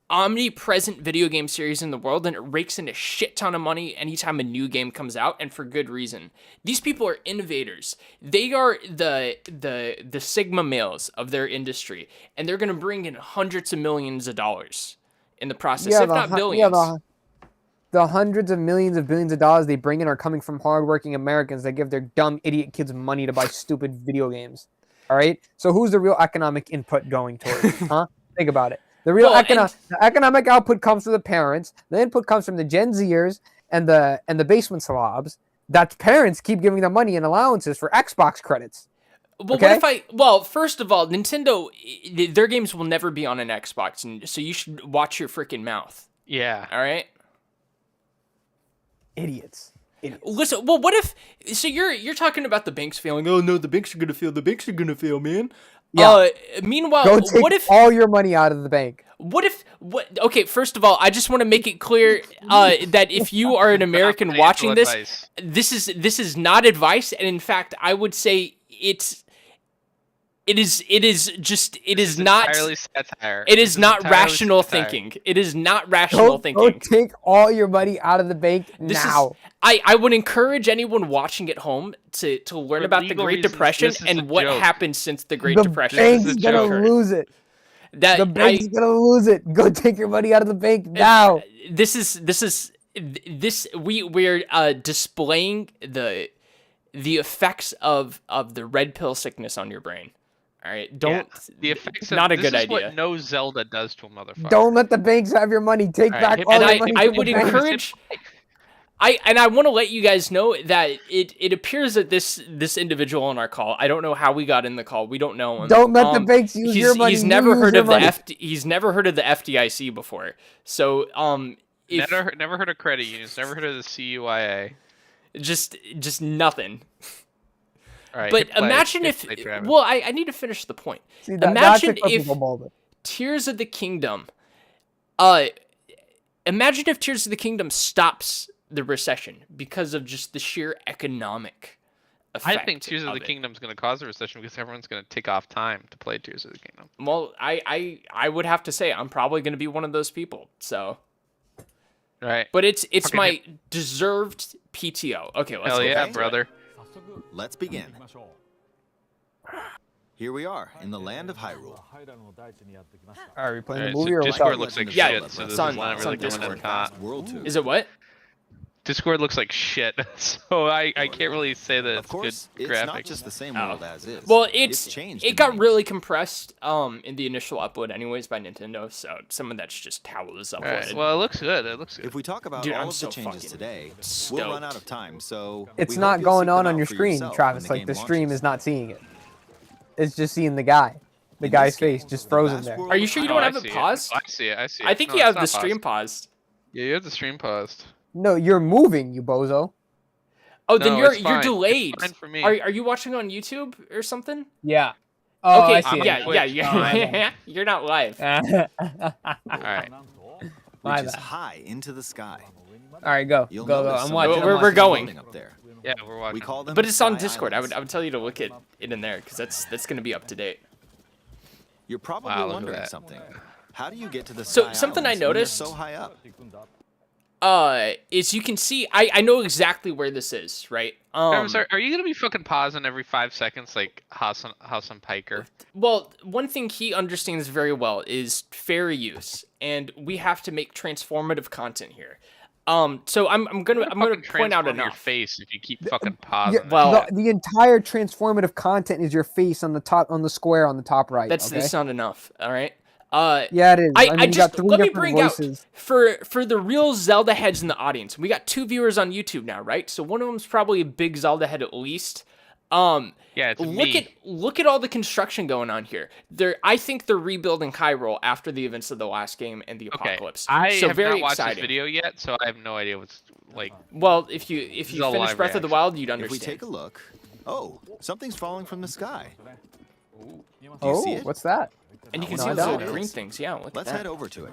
Speaker 3: omnipresent video game series in the world, and it rakes in a shit ton of money anytime a new game comes out, and for good reason. These people are innovators. They are the sigma males of their industry, and they're going to bring in hundreds of millions of dollars in the process, if not billions.
Speaker 2: The hundreds of millions of billions of dollars they bring in are coming from hardworking Americans that give their dumb idiot kids money to buy stupid video games. All right? So who's the real economic input going towards? Huh? Think about it. The real
Speaker 3: Well,
Speaker 2: the economic output comes from the parents. The input comes from the Gen Zers and the basement slobs. That parents keep giving them money and allowances for Xbox credits.
Speaker 3: Well,
Speaker 2: Okay?
Speaker 3: Well, first of all, Nintendo, their games will never be on an Xbox, and so you should watch your freaking mouth.
Speaker 1: Yeah.
Speaker 3: All right.
Speaker 2: Idiots.
Speaker 3: Listen, well, what if? So you're talking about the banks failing? Oh no, the banks are gonna fail. The banks are gonna fail, man.
Speaker 2: Yeah.
Speaker 3: Meanwhile,
Speaker 2: Go take
Speaker 3: what if
Speaker 2: all your money out of the bank?
Speaker 3: Okay, first of all, I just want to make it clear that if you are an American watching this, this is not advice, and in fact, I would say it is not
Speaker 1: entirely satire.
Speaker 3: It is not
Speaker 1: entirely
Speaker 3: rational
Speaker 1: satire.
Speaker 3: thinking. It is not rational thinking.
Speaker 2: Go take all your money out of the bank now.
Speaker 3: I would encourage anyone watching at home to learn
Speaker 1: For
Speaker 3: about the
Speaker 1: legal
Speaker 3: Great
Speaker 1: reasons,
Speaker 3: Depression
Speaker 1: this is
Speaker 3: and
Speaker 1: a
Speaker 3: what
Speaker 1: joke.
Speaker 3: happened since the Great
Speaker 2: The
Speaker 3: Depression.
Speaker 2: bank's
Speaker 1: is a
Speaker 2: gonna
Speaker 1: joke.
Speaker 2: lose it.
Speaker 3: That
Speaker 2: The bank's gonna lose it. Go take your money out of the bank now.
Speaker 3: We're displaying the effects of the red pill sickness on your brain. All right, don't.
Speaker 1: Yeah. The effects
Speaker 3: not
Speaker 1: of,
Speaker 3: a good
Speaker 1: this is
Speaker 3: idea.
Speaker 1: what no Zelda does to a motherfucker.
Speaker 2: Don't let the banks have your money. Take
Speaker 1: All
Speaker 2: back
Speaker 1: right,
Speaker 2: all
Speaker 3: And
Speaker 2: your money.
Speaker 3: I
Speaker 2: from the
Speaker 3: would
Speaker 2: bank.
Speaker 3: encourage. I want to let you guys know that it appears that this individual on our call, I don't know how we got in the call. We don't know him.
Speaker 2: Don't let the banks use your money.
Speaker 3: He's
Speaker 2: You
Speaker 3: never
Speaker 2: use
Speaker 3: heard
Speaker 2: your
Speaker 3: of
Speaker 2: money.
Speaker 3: he's never heard of the FDIC before. So if
Speaker 1: Never heard of credit unions. Never heard of the CUIA.
Speaker 3: just nothing.
Speaker 1: All right,
Speaker 3: But
Speaker 1: hit play.
Speaker 3: imagine
Speaker 1: Hit
Speaker 3: if
Speaker 1: play, Travis.
Speaker 3: well, I need to finish the point.
Speaker 2: See, that's
Speaker 3: Imagine
Speaker 2: a
Speaker 3: if
Speaker 2: clickable moment.
Speaker 3: Tears of the Kingdom, imagine if Tears of the Kingdom stops the recession because of just the sheer economic effect.
Speaker 1: I think Tears of the
Speaker 3: it.
Speaker 1: Kingdom is going to cause a recession because everyone's going to take off time to play Tears of the Kingdom.
Speaker 3: Well, I would have to say I'm probably going to be one of those people. So,
Speaker 1: Right.
Speaker 3: but it's
Speaker 1: Fucking
Speaker 3: my deserved PTO. Okay, let's
Speaker 1: Hell
Speaker 3: go
Speaker 1: yeah,
Speaker 3: back to it.
Speaker 1: brother.
Speaker 4: Let's begin. Here we are in the land of Hyrule.
Speaker 2: Are we playing
Speaker 1: Alright,
Speaker 2: the movie
Speaker 1: so
Speaker 2: or
Speaker 1: Discord
Speaker 2: what?
Speaker 1: looks like
Speaker 3: Yeah,
Speaker 1: shit, so this
Speaker 3: it's on-
Speaker 1: is not
Speaker 3: it's
Speaker 1: really
Speaker 3: on
Speaker 1: going in
Speaker 3: Discord.
Speaker 1: the top.
Speaker 4: World 2.
Speaker 3: Is it what?
Speaker 1: Discord looks like shit, so I can't really say that
Speaker 4: Of
Speaker 1: it's
Speaker 4: course,
Speaker 1: good
Speaker 4: it's not
Speaker 1: graphics.
Speaker 4: just the same
Speaker 3: Oh.
Speaker 4: world as is.
Speaker 3: Well,
Speaker 4: it's changed.
Speaker 3: it
Speaker 4: in
Speaker 3: got
Speaker 4: many
Speaker 3: really compressed in the initial upload anyways by Nintendo, so some of that's just how it was uploaded.
Speaker 1: Alright, well, it looks good. It looks good.
Speaker 4: If we talk about
Speaker 3: Dude,
Speaker 4: all
Speaker 3: I'm
Speaker 4: of
Speaker 3: so
Speaker 4: the changes
Speaker 3: fucking
Speaker 4: today,
Speaker 3: stoked.
Speaker 4: we'll run out of time. So
Speaker 2: It's
Speaker 4: we
Speaker 2: not
Speaker 4: hope you'll
Speaker 2: going
Speaker 4: seek them
Speaker 2: on
Speaker 4: out
Speaker 2: your
Speaker 4: for
Speaker 2: screen,
Speaker 4: yourself
Speaker 2: Travis.
Speaker 4: when
Speaker 2: Like the
Speaker 4: game
Speaker 2: stream
Speaker 4: launches.
Speaker 2: is not seeing it. It's just seeing the guy. The
Speaker 4: In
Speaker 2: guy's
Speaker 4: this game,
Speaker 2: face just
Speaker 4: the
Speaker 2: frozen
Speaker 4: vast
Speaker 2: there.
Speaker 4: world
Speaker 3: Are you
Speaker 4: of
Speaker 3: sure you
Speaker 1: Oh,
Speaker 3: don't
Speaker 1: I
Speaker 3: have it
Speaker 1: see
Speaker 3: paused?
Speaker 1: I see it. I see it.
Speaker 3: I think
Speaker 1: No,
Speaker 3: you
Speaker 1: it's
Speaker 3: have
Speaker 1: not
Speaker 3: the stream paused.
Speaker 1: Yeah, you have the stream paused.
Speaker 2: No, you're moving, you bozo.
Speaker 3: Oh, then
Speaker 1: No,
Speaker 3: you're
Speaker 1: it's fine. It's
Speaker 3: delayed.
Speaker 1: fine for me.
Speaker 3: Are you watching on YouTube or something?
Speaker 2: Yeah. Oh,
Speaker 3: okay,
Speaker 2: I see.
Speaker 1: I'm
Speaker 3: yeah,
Speaker 1: on
Speaker 3: yeah,
Speaker 1: Twitch.
Speaker 3: you're not live.
Speaker 1: Alright.
Speaker 2: My
Speaker 4: Which is
Speaker 2: bad.
Speaker 4: high into the sky.
Speaker 2: All right, go.
Speaker 4: You'll
Speaker 2: Go.
Speaker 4: notice
Speaker 2: I'm
Speaker 4: some
Speaker 2: watching.
Speaker 3: We're
Speaker 2: I'm watching.
Speaker 3: going.
Speaker 4: floating up there.
Speaker 1: Yeah, we're watching.
Speaker 4: We call them
Speaker 3: But it's on
Speaker 4: Sky
Speaker 3: Discord.
Speaker 4: Islands.
Speaker 3: I would tell you to look at it in there because that's gonna be up to date.
Speaker 4: You're probably
Speaker 1: Wow, look at
Speaker 4: wondering
Speaker 1: that.
Speaker 4: something. How do you get to the
Speaker 3: So,
Speaker 4: Sky
Speaker 3: something I
Speaker 4: Islands when you're
Speaker 3: noticed-
Speaker 4: so high up?
Speaker 3: Is you can see, I know exactly where this is, right?
Speaker 1: Travis, are you gonna be fucking pausing every 5 seconds like Hassan Piker?
Speaker 3: Well, one thing he understands very well is fair use, and we have to make transformative content here. So I'm gonna
Speaker 1: Fucking
Speaker 3: point out
Speaker 1: transform your
Speaker 3: enough.
Speaker 1: face if you keep fucking pausing.
Speaker 2: Yeah,
Speaker 3: Well-
Speaker 2: the entire transformative content is your face on the top, on the square on the top right.
Speaker 3: That's
Speaker 2: okay?
Speaker 3: not enough. All right.
Speaker 2: Yeah, it is.
Speaker 3: I
Speaker 2: mean, you
Speaker 3: just
Speaker 2: got three
Speaker 3: let me
Speaker 2: different
Speaker 3: bring
Speaker 2: voices.
Speaker 3: out for the real Zelda heads in the audience. We got 2 viewers on YouTube now, right? So one of them's probably a big Zelda head at least.
Speaker 1: Yeah, it's
Speaker 3: Look at all the construction going on here. I think they're rebuilding Hyrule after the events of the last game and the
Speaker 1: Okay,
Speaker 3: apocalypse.
Speaker 1: I
Speaker 3: so
Speaker 1: have
Speaker 3: very
Speaker 1: not watched
Speaker 3: exciting.
Speaker 1: this video yet, so I have no idea what's like.
Speaker 3: Well, if you
Speaker 1: is a
Speaker 3: finish
Speaker 1: live
Speaker 3: Breath of the
Speaker 1: reaction.
Speaker 3: Wild, you'd
Speaker 4: If we
Speaker 3: understand.
Speaker 4: take a look, oh, something's falling from the sky. Do you
Speaker 2: Oh,
Speaker 4: see it?
Speaker 2: what's that?
Speaker 3: And you can
Speaker 2: No,
Speaker 3: see
Speaker 2: I
Speaker 3: those
Speaker 2: don't.
Speaker 3: little green things. Yeah, look
Speaker 4: Let's
Speaker 3: at
Speaker 4: head
Speaker 3: that.
Speaker 4: over to it.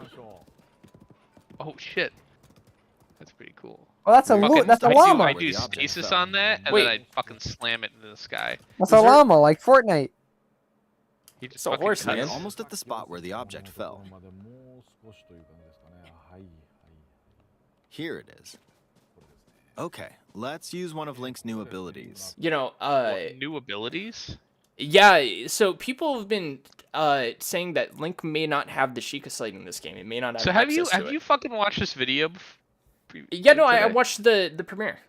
Speaker 1: Oh shit, that's pretty cool.
Speaker 2: Well, that's a
Speaker 1: Fucking-
Speaker 2: that's a
Speaker 1: I do-
Speaker 2: llama.
Speaker 1: I
Speaker 4: Where
Speaker 1: do
Speaker 4: the object
Speaker 1: stasis
Speaker 4: fell.
Speaker 1: on that, and
Speaker 3: Wait.
Speaker 1: then I fucking slam it into the sky.
Speaker 2: That's
Speaker 3: Is
Speaker 2: a
Speaker 3: there-
Speaker 2: llama, like Fortnite.
Speaker 1: He just
Speaker 3: It's a
Speaker 1: fucking
Speaker 3: horse,
Speaker 1: cuts.
Speaker 3: man.
Speaker 4: We're almost at the spot where the object fell. Here it is. Okay, let's use one of Link's new abilities.
Speaker 3: You know,
Speaker 1: What, new abilities?
Speaker 3: yeah. So people have been saying that Link may not have the Sheikah Slate in this game. It may not have.
Speaker 1: So have you
Speaker 3: access to it.
Speaker 1: fucking watched this video?
Speaker 3: Yeah, no, I
Speaker 1: today?
Speaker 3: watched the premiere.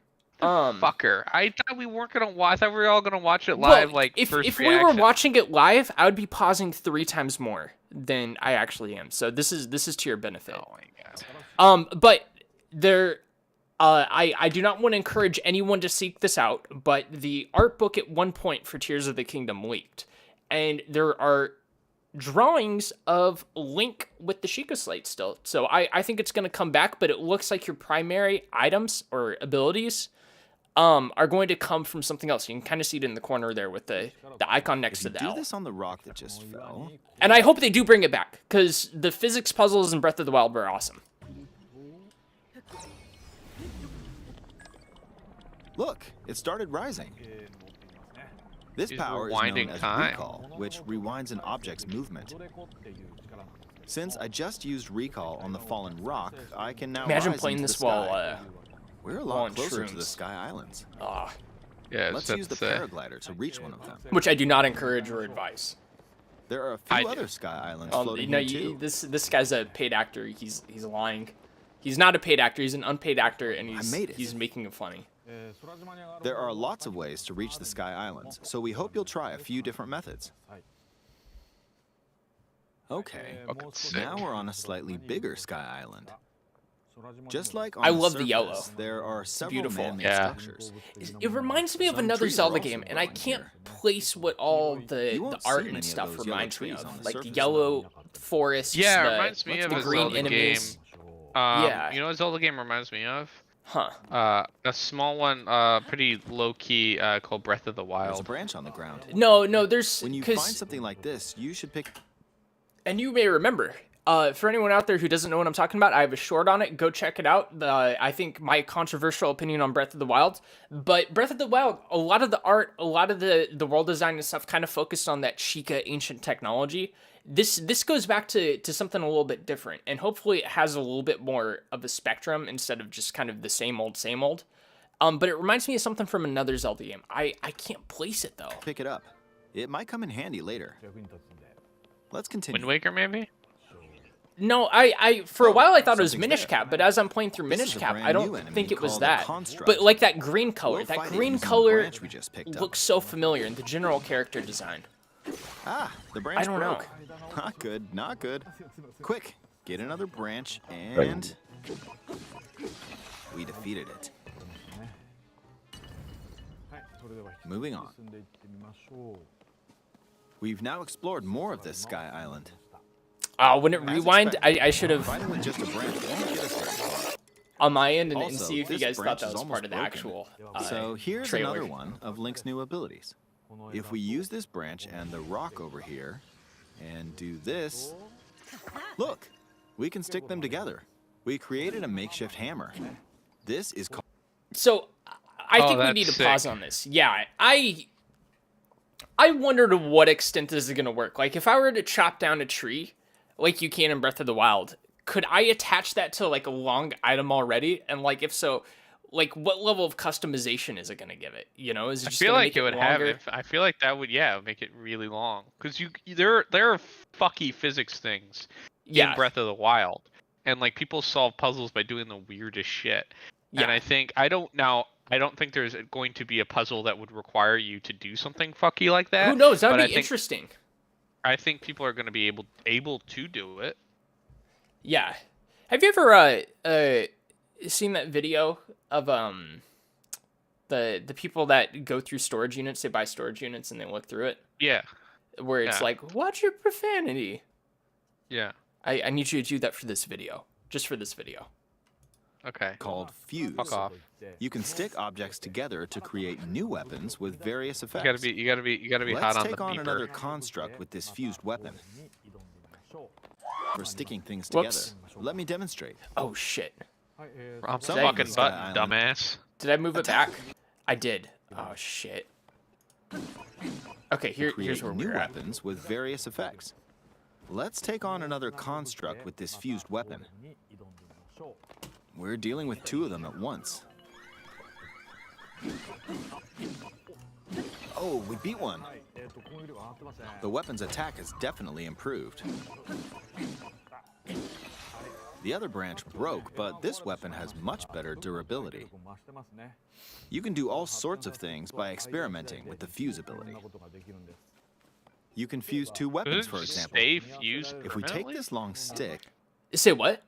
Speaker 1: Fucker. I thought we weren't gonna watch. I thought we were all gonna watch it live.
Speaker 3: Well,
Speaker 1: Like
Speaker 3: if
Speaker 1: first
Speaker 3: we were
Speaker 1: reaction.
Speaker 3: watching it live, I would be pausing 3 times more than I actually am. So this is to your benefit.
Speaker 1: Oh my god.
Speaker 3: But there, I do not want to encourage anyone to seek this out. But the art book at one point for Tears of the Kingdom leaked, and there are drawings of Link with the Sheikah Slate still. So I think it's going to come back, but it looks like your primary items or abilities are going to come from something else. You can kind of see it in the corner there with the icon next to the
Speaker 4: Do
Speaker 3: L.
Speaker 4: this on the rock that just fell.
Speaker 3: And I hope they do bring it back, because the physics puzzles in Breath of the Wild were awesome.
Speaker 4: Look, it started rising. This
Speaker 1: He's
Speaker 4: power is
Speaker 1: rewinding
Speaker 4: known as
Speaker 1: time.
Speaker 4: recall, which rewinds an object's movement. Since I just used recall on the fallen rock, I can now
Speaker 3: Imagine
Speaker 4: rise
Speaker 3: playing
Speaker 4: into
Speaker 3: this
Speaker 4: the sky.
Speaker 3: while
Speaker 4: We're a
Speaker 3: while
Speaker 4: lot
Speaker 3: on
Speaker 4: closer to the
Speaker 3: shrooms.
Speaker 4: Sky Islands.
Speaker 1: Yeah.
Speaker 4: Let's use the paraglider to reach one of them.
Speaker 3: which I do not encourage or advise.
Speaker 4: There are a
Speaker 1: I
Speaker 4: few
Speaker 1: do.
Speaker 4: other Sky Islands floating
Speaker 3: No,
Speaker 4: here too.
Speaker 3: this guy's a paid actor. He's lying. He's not a paid actor. He's an unpaid actor, and
Speaker 4: made it.
Speaker 3: he's making it funny.
Speaker 4: There are lots of ways to reach the Sky Islands, so we hope you'll try a few different methods. Okay,
Speaker 1: Fucking sick.
Speaker 4: now we're on a slightly bigger Sky Island. Just like on
Speaker 3: I
Speaker 4: the
Speaker 3: love the
Speaker 4: surface,
Speaker 3: yellow.
Speaker 4: there are several
Speaker 3: beautiful.
Speaker 4: man-made
Speaker 1: Yeah.
Speaker 4: structures.
Speaker 3: It reminds me of
Speaker 4: Some
Speaker 3: another
Speaker 4: trees are
Speaker 3: Zelda
Speaker 4: also
Speaker 3: game, and I
Speaker 4: growing
Speaker 3: can't
Speaker 4: here.
Speaker 3: place what all
Speaker 4: You
Speaker 3: the
Speaker 4: won't
Speaker 3: art
Speaker 4: see
Speaker 3: and
Speaker 4: many of
Speaker 3: stuff
Speaker 4: those yellow
Speaker 3: reminds me
Speaker 4: trees
Speaker 3: of,
Speaker 4: on the
Speaker 3: like the
Speaker 4: surface,
Speaker 3: yellow forests.
Speaker 1: Yeah, it
Speaker 3: the,
Speaker 1: reminds me of
Speaker 3: the
Speaker 1: a
Speaker 3: green
Speaker 1: Zelda
Speaker 3: enemies.
Speaker 1: game.
Speaker 3: Yeah.
Speaker 1: You know what Zelda game reminds me of?
Speaker 3: Huh.
Speaker 1: A small one, pretty low key, called Breath of the
Speaker 4: There's a
Speaker 1: Wild.
Speaker 4: branch on the ground.
Speaker 3: No, there's
Speaker 4: When you find
Speaker 3: because
Speaker 4: something like this, you should pick.
Speaker 3: and you may remember. For anyone out there who doesn't know what I'm talking about, I have a short on it. Go check it out. I think my controversial opinion on Breath of the Wild. But Breath of the Wild, a lot of the art, a lot of the world design and stuff kind of focused on that Sheikah ancient technology. This goes back to something a little bit different. And hopefully it has a little bit more of a spectrum instead of just kind of the same old, same old. But it reminds me of something from another Zelda game. I can't place it, though.
Speaker 4: Pick it up. It might come in handy later. Let's continue.
Speaker 1: Wind Waker, maybe?
Speaker 3: No, I for a while I thought it was
Speaker 4: something's
Speaker 3: Minish
Speaker 4: there.
Speaker 3: Cap, but as I'm playing through
Speaker 4: This
Speaker 3: Minish
Speaker 4: is a
Speaker 3: Cap,
Speaker 4: brand
Speaker 3: I
Speaker 4: new
Speaker 3: don't
Speaker 4: enemy
Speaker 3: think it was
Speaker 4: called a
Speaker 3: that.
Speaker 4: Construct.
Speaker 3: But like that green color,
Speaker 4: We'll
Speaker 3: that
Speaker 4: fight it
Speaker 3: green
Speaker 4: using the
Speaker 3: color
Speaker 4: branch we just picked up.
Speaker 3: looks so familiar in the general character design.
Speaker 4: Ah, the branch
Speaker 3: don't know.
Speaker 4: broke. Not good, not good. Quick, get another branch and we defeated it. Moving on. We've now explored more of this Sky Island.
Speaker 3: When it
Speaker 4: As
Speaker 3: rewind,
Speaker 4: expected,
Speaker 3: I should have
Speaker 4: fighting with just a branch won't get us very far.
Speaker 3: on my end and
Speaker 4: Also,
Speaker 3: see if you
Speaker 4: this
Speaker 3: guys thought
Speaker 4: branch
Speaker 3: that
Speaker 4: is
Speaker 3: was
Speaker 4: almost
Speaker 3: part of the
Speaker 4: broken.
Speaker 3: actual
Speaker 4: So here's
Speaker 3: trailer.
Speaker 4: another one of Link's new abilities. If we use this branch and the rock over here and do this, look, we can stick them together. We created a makeshift hammer. This is called
Speaker 3: So I
Speaker 1: Oh,
Speaker 3: think we
Speaker 1: that's
Speaker 3: need to
Speaker 1: sick.
Speaker 3: pause on this. Yeah, I wonder to what extent this is gonna work. Like if I were to chop down a tree, like you can in Breath of the Wild, could I attach that to like a long item already? And like if so, like what level of customization is it gonna give it? You know, is it
Speaker 1: I
Speaker 3: just
Speaker 1: feel
Speaker 3: gonna
Speaker 1: like
Speaker 3: make
Speaker 1: it would
Speaker 3: longer?
Speaker 1: have. I feel like that would, yeah, make it really long. Cause there are fucky physics things
Speaker 3: Yeah,
Speaker 1: in Breath of the Wild, and like people solve puzzles by doing the weirdest shit.
Speaker 3: yeah.
Speaker 1: And I don't think there's going to be a puzzle that would require you to do something fucky like that.
Speaker 3: Who knows? That'd
Speaker 1: but
Speaker 3: be
Speaker 1: I think,
Speaker 3: interesting.
Speaker 1: I think people are going to be able to do it.
Speaker 3: Yeah. Have you ever seen that video of the people that go through storage units? They buy storage units and they look through it,
Speaker 1: Yeah,
Speaker 3: where it's
Speaker 1: Yeah.
Speaker 3: like, watch your profanity.
Speaker 1: yeah.
Speaker 3: I need you to do that for this video, just for this video.
Speaker 1: Okay.
Speaker 4: called fuse.
Speaker 1: Fuck off.
Speaker 4: You can stick objects together to create new weapons with various
Speaker 1: You
Speaker 4: effects.
Speaker 1: gotta be
Speaker 4: Let's
Speaker 1: hot on
Speaker 4: take
Speaker 1: the
Speaker 4: on another
Speaker 1: beeper.
Speaker 4: construct with this fused weapon. For sticking things
Speaker 3: Whoops.
Speaker 4: together, let me demonstrate.
Speaker 3: Oh shit!
Speaker 1: Prompt the
Speaker 4: Some of
Speaker 1: fucking
Speaker 4: the
Speaker 1: button,
Speaker 4: Sky Island.
Speaker 1: dumbass.
Speaker 3: Did I move it back? I did. Oh shit. Okay, here's
Speaker 4: Create
Speaker 3: where
Speaker 4: new
Speaker 3: we're at.
Speaker 4: weapons with various effects. Let's take on another construct with this fused weapon. We're dealing with two of them at once. Oh, we beat one. The weapon's attack has definitely improved. The other branch broke, but this weapon has much better durability. You can do all sorts of things by experimenting with the fuse ability. You can fuse two weapons, for example.
Speaker 1: Stay fused
Speaker 4: If we take
Speaker 1: permanently?
Speaker 4: this long stick,
Speaker 3: Say what?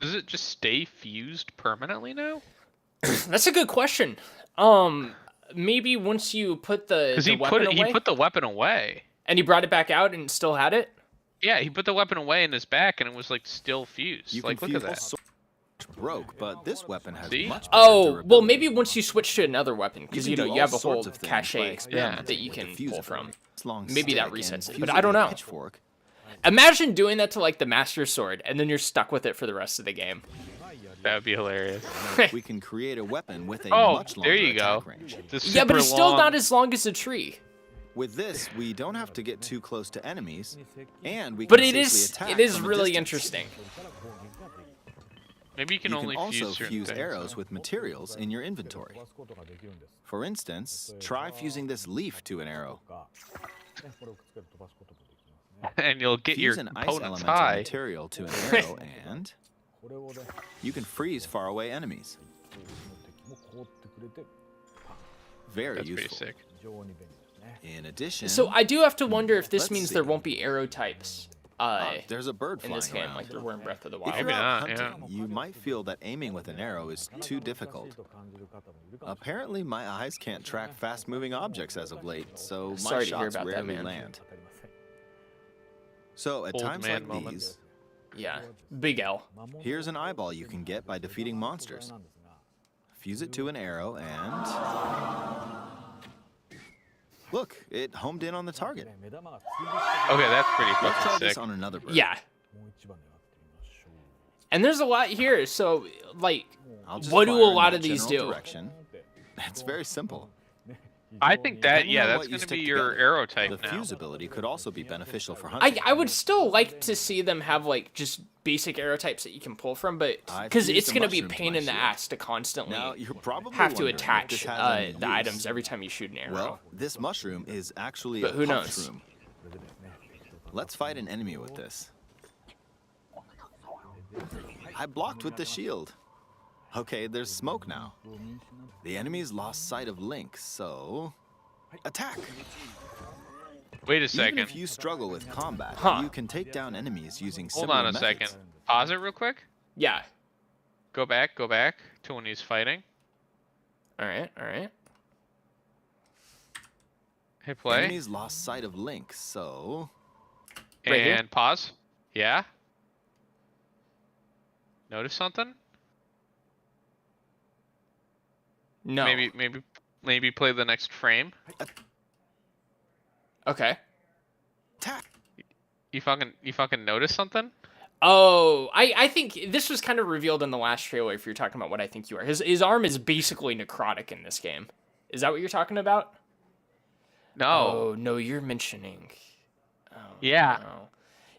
Speaker 1: Does it just stay fused permanently now?
Speaker 3: That's a good question. Maybe once you put the
Speaker 1: Because
Speaker 3: weapon away,
Speaker 1: he put the weapon away.
Speaker 3: and he brought it back out and still had it.
Speaker 1: Yeah, he put the weapon away in his back, and it was like still fused.
Speaker 4: you
Speaker 1: Like,
Speaker 4: can
Speaker 1: look
Speaker 4: fuse
Speaker 1: at
Speaker 4: all
Speaker 1: that.
Speaker 4: sorts. Broke, but this weapon has
Speaker 1: See?
Speaker 4: much better
Speaker 3: Oh, well,
Speaker 4: durability.
Speaker 3: maybe once you switch to another weapon, because
Speaker 4: can
Speaker 3: you know
Speaker 4: do
Speaker 3: you have
Speaker 4: all
Speaker 3: a whole
Speaker 4: sorts of things
Speaker 3: cache
Speaker 4: by
Speaker 3: that
Speaker 4: experimenting
Speaker 3: you
Speaker 4: with the
Speaker 3: can
Speaker 4: fuse
Speaker 3: pull from.
Speaker 4: ability. This long
Speaker 3: Maybe that
Speaker 4: stick
Speaker 3: resets
Speaker 4: and
Speaker 3: it,
Speaker 4: fuse
Speaker 3: but I don't
Speaker 4: with a
Speaker 3: know.
Speaker 4: pitchfork.
Speaker 3: Imagine doing that to like the Master Sword, and then you're stuck with it for the rest of the game.
Speaker 1: That would be hilarious.
Speaker 4: We can create a weapon with a
Speaker 1: Oh,
Speaker 4: much longer
Speaker 1: there you go.
Speaker 4: attack range.
Speaker 1: The
Speaker 3: Yeah, but
Speaker 1: super
Speaker 3: it's still
Speaker 1: long-
Speaker 3: not as long as a tree.
Speaker 4: With this, we don't have to get too close to enemies, and we can
Speaker 3: But it
Speaker 4: safely
Speaker 3: is
Speaker 4: attack
Speaker 3: it is
Speaker 4: from a
Speaker 3: really
Speaker 4: distance.
Speaker 3: interesting.
Speaker 1: Maybe you can
Speaker 4: You
Speaker 1: only
Speaker 4: can also
Speaker 1: fuse certain
Speaker 4: fuse
Speaker 1: things.
Speaker 4: arrows with materials in your inventory. For instance, try fusing this leaf to an arrow.
Speaker 1: And you'll get your
Speaker 4: Fuse an ice
Speaker 1: opponent's
Speaker 4: elemental
Speaker 1: high.
Speaker 4: material to an arrow, and you can freeze faraway enemies. Very
Speaker 1: That's pretty
Speaker 4: useful.
Speaker 1: sick.
Speaker 4: In addition,
Speaker 3: So I do have to wonder if this
Speaker 4: Let's
Speaker 3: means
Speaker 4: see.
Speaker 3: there won't be arrow types
Speaker 4: there's a bird
Speaker 3: in
Speaker 4: flying
Speaker 3: this game,
Speaker 4: around.
Speaker 3: like there were in Breath of the
Speaker 4: If
Speaker 3: Wild.
Speaker 4: you're
Speaker 1: Maybe
Speaker 4: out
Speaker 1: not,
Speaker 4: hunting, you might feel that aiming with an arrow is too difficult. Apparently, my eyes can't track fast-moving objects as of late, so my
Speaker 3: Sorry to hear
Speaker 4: shots
Speaker 3: about that,
Speaker 4: rarely
Speaker 3: man.
Speaker 4: land. So at
Speaker 1: Old
Speaker 4: times
Speaker 1: man
Speaker 4: like
Speaker 1: moment.
Speaker 4: these,
Speaker 3: Yeah, big L.
Speaker 4: here's an eyeball you can get by defeating monsters. Fuse it to an arrow and... Look, it homed in on the target.
Speaker 1: Okay, that's pretty
Speaker 4: Let's try
Speaker 1: fucking
Speaker 4: this
Speaker 1: sick.
Speaker 4: on another bird.
Speaker 3: Yeah. And there's a lot here, so like,
Speaker 4: I'll just
Speaker 3: what do
Speaker 4: fire
Speaker 3: a
Speaker 4: in
Speaker 3: lot
Speaker 4: that
Speaker 3: of these
Speaker 4: general
Speaker 3: do?
Speaker 4: direction. It's very simple.
Speaker 1: I think that,
Speaker 4: Depending
Speaker 1: yeah,
Speaker 4: on
Speaker 1: that's
Speaker 4: what you
Speaker 1: going to
Speaker 4: stick
Speaker 1: be your
Speaker 4: together,
Speaker 1: arrow
Speaker 4: The
Speaker 1: type now.
Speaker 4: fuse ability could also be beneficial for hunting.
Speaker 3: I would still like to see them have like just basic arrow types that you can pull from, but
Speaker 4: I've
Speaker 3: because
Speaker 4: used
Speaker 3: it's
Speaker 4: the
Speaker 3: gonna be a
Speaker 4: mushroom to
Speaker 3: pain
Speaker 4: my
Speaker 3: in the
Speaker 4: shield.
Speaker 3: ass to constantly
Speaker 4: Now, you're probably
Speaker 3: have to
Speaker 4: wondering if
Speaker 3: attach
Speaker 4: this has any
Speaker 3: the
Speaker 4: use.
Speaker 3: items every time you shoot an arrow.
Speaker 4: Well, this mushroom is actually
Speaker 3: But
Speaker 4: a
Speaker 3: who
Speaker 4: pump
Speaker 3: knows?
Speaker 4: shroom. Let's fight an enemy with this. I blocked with the shield. Okay, there's smoke now. The enemy's lost sight of Link, so... Attack!
Speaker 1: Wait a
Speaker 4: Even
Speaker 1: second.
Speaker 4: if you struggle with combat,
Speaker 3: Huh.
Speaker 4: you can take down enemies using
Speaker 1: Hold
Speaker 4: similar
Speaker 1: on a
Speaker 4: methods.
Speaker 1: second. Pause it real quick.
Speaker 3: Yeah.
Speaker 1: Go back to when he's fighting.
Speaker 3: All right.
Speaker 1: Hit play.
Speaker 4: Enemies lost sight of Link, so...
Speaker 3: Right here?
Speaker 1: And pause. Yeah. Notice something?
Speaker 3: No.
Speaker 1: Maybe play the next frame.
Speaker 3: Okay.
Speaker 4: Attack!
Speaker 1: You fucking notice something?
Speaker 3: Oh, I think this was kind of revealed in the last trailer. If you're talking about what I think you are, his arm is basically necrotic in this game. Is that what you're talking about?
Speaker 1: No.
Speaker 3: Oh no, you're mentioning. Oh,
Speaker 1: Yeah.
Speaker 3: no.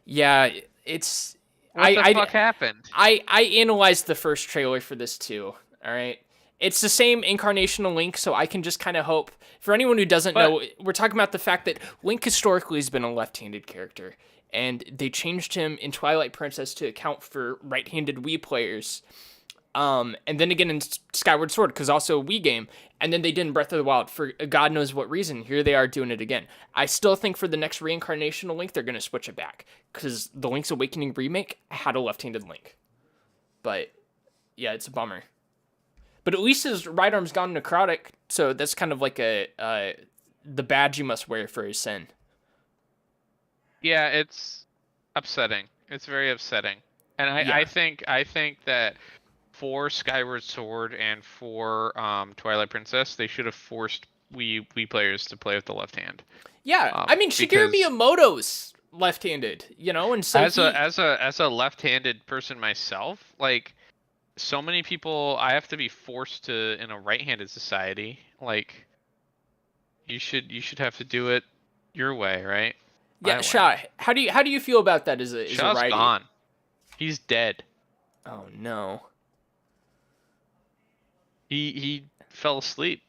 Speaker 3: Yeah, it's.
Speaker 1: What the fuck happened?
Speaker 3: I analyzed the first trailer for this too. All right. It's the same incarnation of Link, so I can just kind of hope. For anyone who doesn't know, we're talking about the fact that Link historically has been a left-handed character, and they changed him in Twilight Princess to account for right-handed Wii players. And then again in Skyward Sword, because also a Wii game, and then they did in Breath of the Wild for God knows what reason. Here they are doing it again. I still think for the next reincarnation of Link, they're going to switch it back, because the Link's Awakening remake had a left-handed Link. But yeah, it's a bummer. But at least his right arm's gone necrotic, so that's kind of like the badge you must wear for his sin.
Speaker 1: Yeah, it's upsetting. It's very upsetting. And I think that for Skyward Sword and for Twilight Princess, they should have forced Wii players to play with the left hand.
Speaker 3: Yeah, I mean Shigeru
Speaker 1: because-
Speaker 3: Miyamoto's left-handed, you know, and so
Speaker 1: As a left-handed person myself, like so many people, I have to be forced to in a right-handed society. Like you should have to do it your way, right?
Speaker 3: yeah,
Speaker 1: My way.
Speaker 3: Sha, how do you feel about that as a
Speaker 1: Shaw's
Speaker 3: righty?
Speaker 1: gone. He's dead.
Speaker 3: Oh no.
Speaker 1: He fell asleep.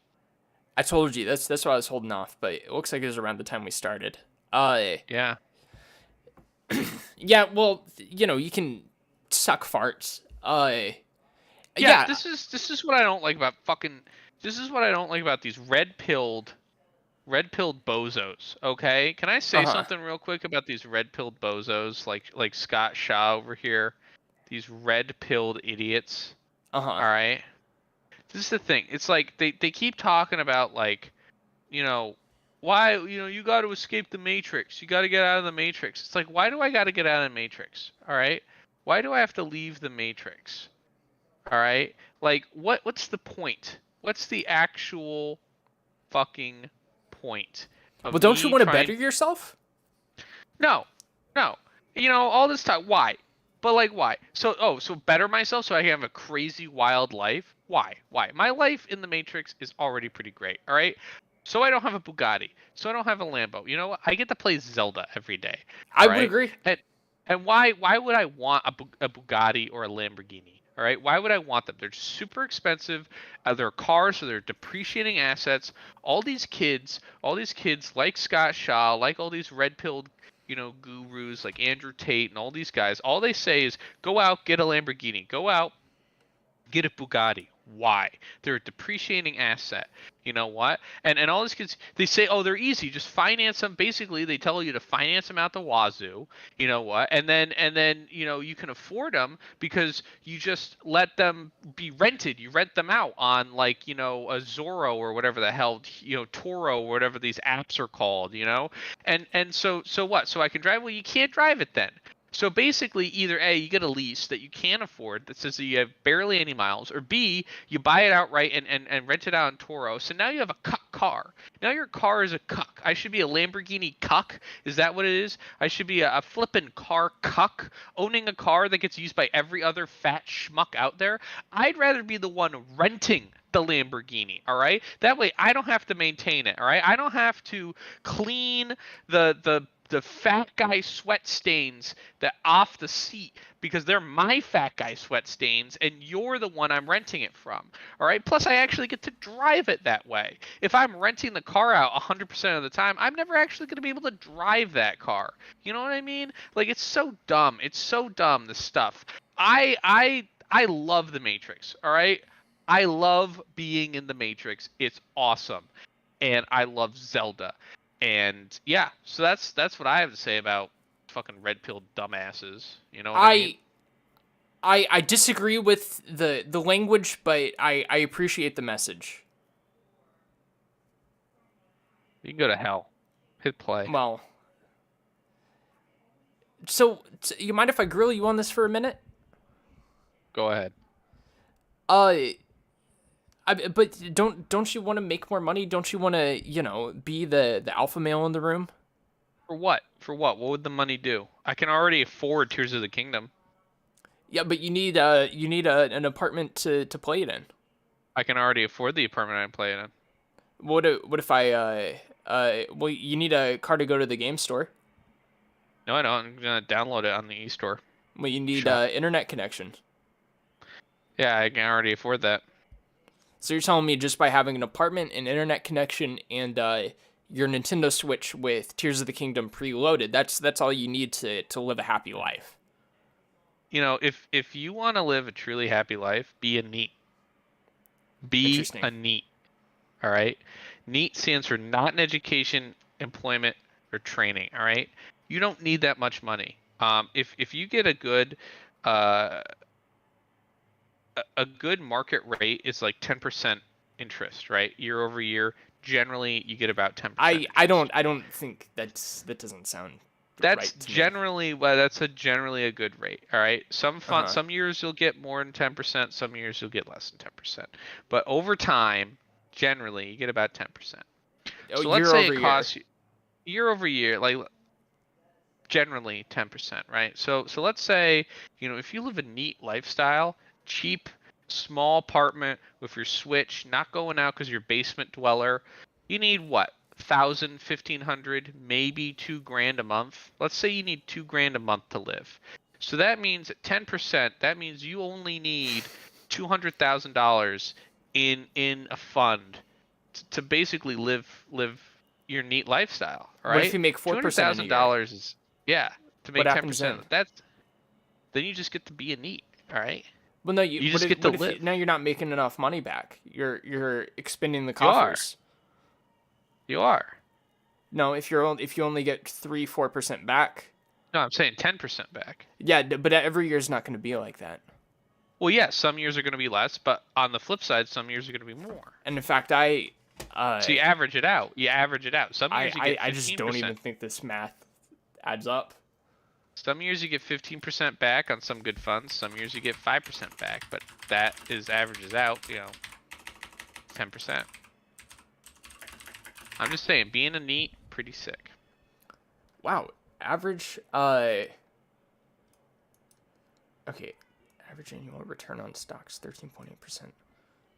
Speaker 3: I told you that's why I was holding off, but it looks like it was around the time we started.
Speaker 1: Yeah.
Speaker 3: Yeah, well, you know, you can suck farts.
Speaker 1: Yeah, this is what I don't like about this is what I don't like about these red-pilled bozos, okay? Can I say something real quick about these red-pilled bozos like Scott Shaw over here? These red-pilled idiots. All right? This is the thing. It's like they keep talking about like, why, you got to escape the Matrix. You got to get out of the Matrix. It's like, why do I got to get out of the Matrix? All right? Why do I have to leave the Matrix? All right? Like what's the point? What's the actual fucking point of
Speaker 3: Well, don't you want to
Speaker 1: trying...
Speaker 3: better yourself?
Speaker 1: No. All this time. Why? But like, why? So better myself so I can have a crazy wild life? Why? My life in the Matrix is already pretty great. All right. So I don't have a Bugatti. So I don't have a Lambo. You know what? I get to play Zelda every day.
Speaker 3: I would agree.
Speaker 1: And why would I want a Bugatti or a Lamborghini? All right, why would I want them? They're super expensive. They're cars, so they're depreciating assets. All these kids like Scott Shaw, like all these red-pilled, gurus like Andrew Tate and all these guys, all they say is go out, get a Lamborghini. Go out, get a Bugatti. Why? They're a depreciating asset. You know what? And all these kids, they say, oh, they're easy. Just finance them. Basically, they tell you to finance them out the wazoo. You know what? And then you can afford them because you just let them be rented. You rent them out on like, a Zorro or whatever the hell, Toro or whatever these apps are called, And so what? So I can drive? Well, you can't drive it then. So basically, either A, you get a lease that you can't afford that says that you have barely any miles, or B, you buy it outright and rent it out in Toro. So now you have a cuck car. Now your car is a cuck. I should be a Lamborghini cuck? Is that what it is? I should be a flippin' car cuck, owning a car that gets used by every other fat schmuck out there? I'd rather be the one renting the Lamborghini, all right? That way I don't have to maintain it, all right? I don't have to clean the fat guy sweat stains that off the seat because they're my fat guy sweat stains and you're the one I'm renting it from. All right. Plus I actually get to drive it that way. If I'm renting the car out 100% of the time, I'm never actually going to be able to drive that car. You know what I mean? Like, it's so dumb. It's so dumb, this stuff. I love the Matrix. All right. I love being in the Matrix. It's awesome. And I love Zelda. And yeah, so that's what I have to say about fucking red-pilled dumbasses. You know what I mean?
Speaker 3: I disagree with the language, but I appreciate the message.
Speaker 1: You can go to hell. Hit play.
Speaker 3: Well, so you mind if I grill you on this for a minute?
Speaker 1: Go ahead.
Speaker 3: But don't you want to make more money? Don't you want to, be the alpha male in the room?
Speaker 1: For what? What would the money do? I can already afford Tears of the Kingdom.
Speaker 3: Yeah, but you need an apartment to play it in.
Speaker 1: I can already afford the apartment I play it in.
Speaker 3: What if I well, you need a car to go to the game store.
Speaker 1: No, I don't. I'm gonna download it on the eStore.
Speaker 3: Well, you need internet connection.
Speaker 1: Yeah, I can already afford that.
Speaker 3: So you're telling me just by having an apartment, an internet connection, and your Nintendo Switch with Tears of the Kingdom preloaded, that's all you need to live a happy life.
Speaker 1: If you want to live a truly happy life, be a NEET. Be a NEET. All right? NEET stands for not in education, employment, or training. All right? You don't need that much money. If you get a good market rate is like 10% interest, right? Year over year, generally you get about 10%.
Speaker 3: I don't think that doesn't sound
Speaker 1: that's
Speaker 3: right to
Speaker 1: generally
Speaker 3: me.
Speaker 1: Well, that's generally a good rate. All right. Some years you'll get more than 10%, some years you'll get less than 10%. But over time, generally you get about 10%. So let's say it costs year over year, like generally 10%, right? So let's say, if you live a NEET lifestyle, cheap, small apartment with your Switch, not going out because you're a basement dweller, you need what? 1,000, 1,500, maybe $2,000 a month. Let's say you need $2,000 a month to live. So that means at 10%, that means you only need $200,000 in a fund to basically live your NEET lifestyle, right?
Speaker 3: What if you make 4%
Speaker 1: $200,000 is to make 10%. then you just get to be a neat. All right.
Speaker 3: Well, no,
Speaker 1: You just get to live.
Speaker 3: now you're not making enough money back? You're expending the
Speaker 1: You are.
Speaker 3: coffers.
Speaker 1: You are.
Speaker 3: No, if you only get 3-4% back.
Speaker 1: No, I'm saying 10% back.
Speaker 3: Yeah, but every year is not going to be like that.
Speaker 1: Well, yeah, some years are going to be less, but on the flip side, some years are going to be more.
Speaker 3: And in fact,
Speaker 1: so you average it out. You average it out. Some years you get 15%.
Speaker 3: I just don't even think this math adds up.
Speaker 1: Some years you get 15% back on some good funds. Some years you get 5% back, but that averages out, 10%. I'm just saying, being a neat, pretty sick.
Speaker 3: Wow, average okay, average annual return on stocks 13.8%.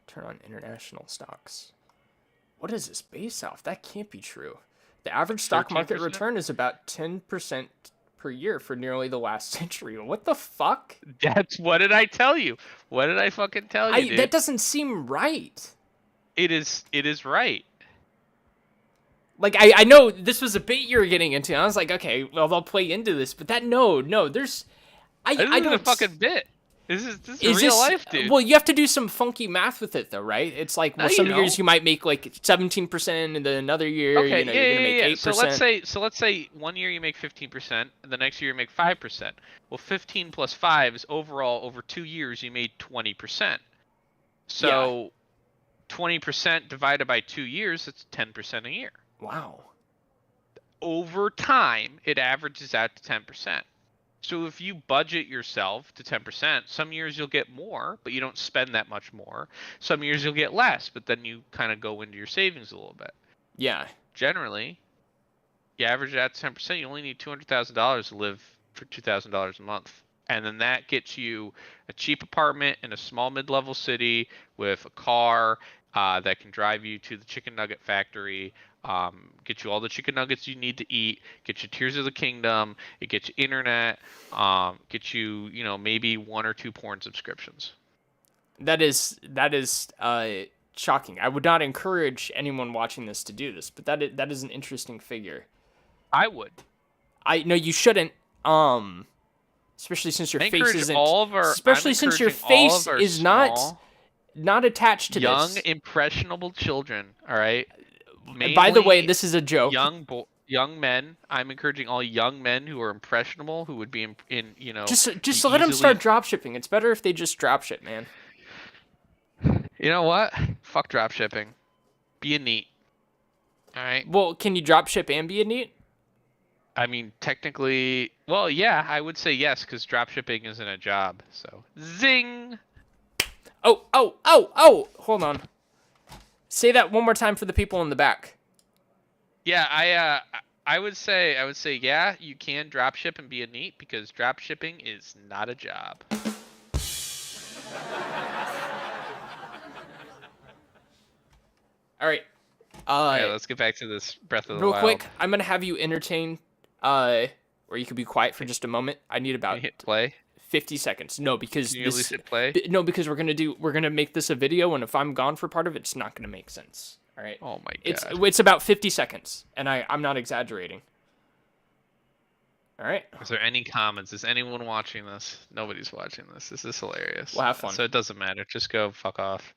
Speaker 3: Return on international stocks. What is this based off? That can't be true. The average stock market
Speaker 1: 13%?
Speaker 3: return is about 10% per year for nearly the last century. What the fuck?
Speaker 1: What did I tell you? What did I fucking tell you, dude?
Speaker 3: That doesn't seem right.
Speaker 1: It is right.
Speaker 3: Like, I know this was a bait you were getting into. I was like, okay, well, I'll play into this. But there's...
Speaker 1: This isn't a fucking bit. This is real life, dude.
Speaker 3: Well, you have to do some funky math with it, though, right? It's like, well, some years you might make like 17%, and then another year,
Speaker 1: okay,
Speaker 3: you're gonna make 8%.
Speaker 1: So let's say one year you make 15%, and the next year you make 5%. Well, 15 plus 5 is overall over 2 years you made 20%. So 20% divided by 2 years, that's 10% a year.
Speaker 3: Wow.
Speaker 1: Over time, it averages out to 10%. So if you budget yourself to 10%, some years you'll get more, but you don't spend that much more. Some years you'll get less, but then you kind of go into your savings a little bit.
Speaker 3: Yeah.
Speaker 1: Generally, you average it out to 10%, you only need $200,000 to live for $2,000 a month. And then that gets you a cheap apartment in a small mid-level city with a car that can drive you to the chicken nugget factory, get you all the chicken nuggets you need to eat, get you Tears of the Kingdom, it gets you internet, get you, maybe 1 or 2 porn subscriptions.
Speaker 3: That is shocking. I would not encourage anyone watching this to do this, but that is an interesting figure.
Speaker 1: I would.
Speaker 3: No, you shouldn't. Especially since your face isn't. Especially since your face is not attached to
Speaker 1: young,
Speaker 3: this.
Speaker 1: impressionable children. All right.
Speaker 3: By the way, this is a joke.
Speaker 1: Young men. I'm encouraging all young men who are impressionable, who would be in
Speaker 3: Just let them start drop shipping. It's better if they just drop ship, man.
Speaker 1: You know what? Fuck drop shipping. Be a neat. All right.
Speaker 3: Well, can you drop ship and be a neat?
Speaker 1: I mean, technically, well, yeah, I would say yes, because drop shipping isn't a job. So, zing.
Speaker 3: Oh! Hold on. Say that one more time for the people in the back.
Speaker 1: Yeah, I would say yeah, you can drop ship and be a neat because drop shipping is not a job.
Speaker 3: All right.
Speaker 1: Yeah, let's get back to this Breath of the Wild.
Speaker 3: Real quick, I'm gonna have you entertain. Or you could be quiet for just a moment. I need about
Speaker 1: hit play.
Speaker 3: 50 seconds. No, because
Speaker 1: Can you at least hit play?
Speaker 3: No, because we're gonna make this a video, and if I'm gone for part of it, it's not gonna make sense. All right.
Speaker 1: Oh my god.
Speaker 3: It's about 50 seconds, and I'm not exaggerating. All right.
Speaker 1: Is there any comments? Is anyone watching this? Nobody's watching this. This is hilarious.
Speaker 3: Well, have fun.
Speaker 1: So it doesn't matter. Just go fuck off.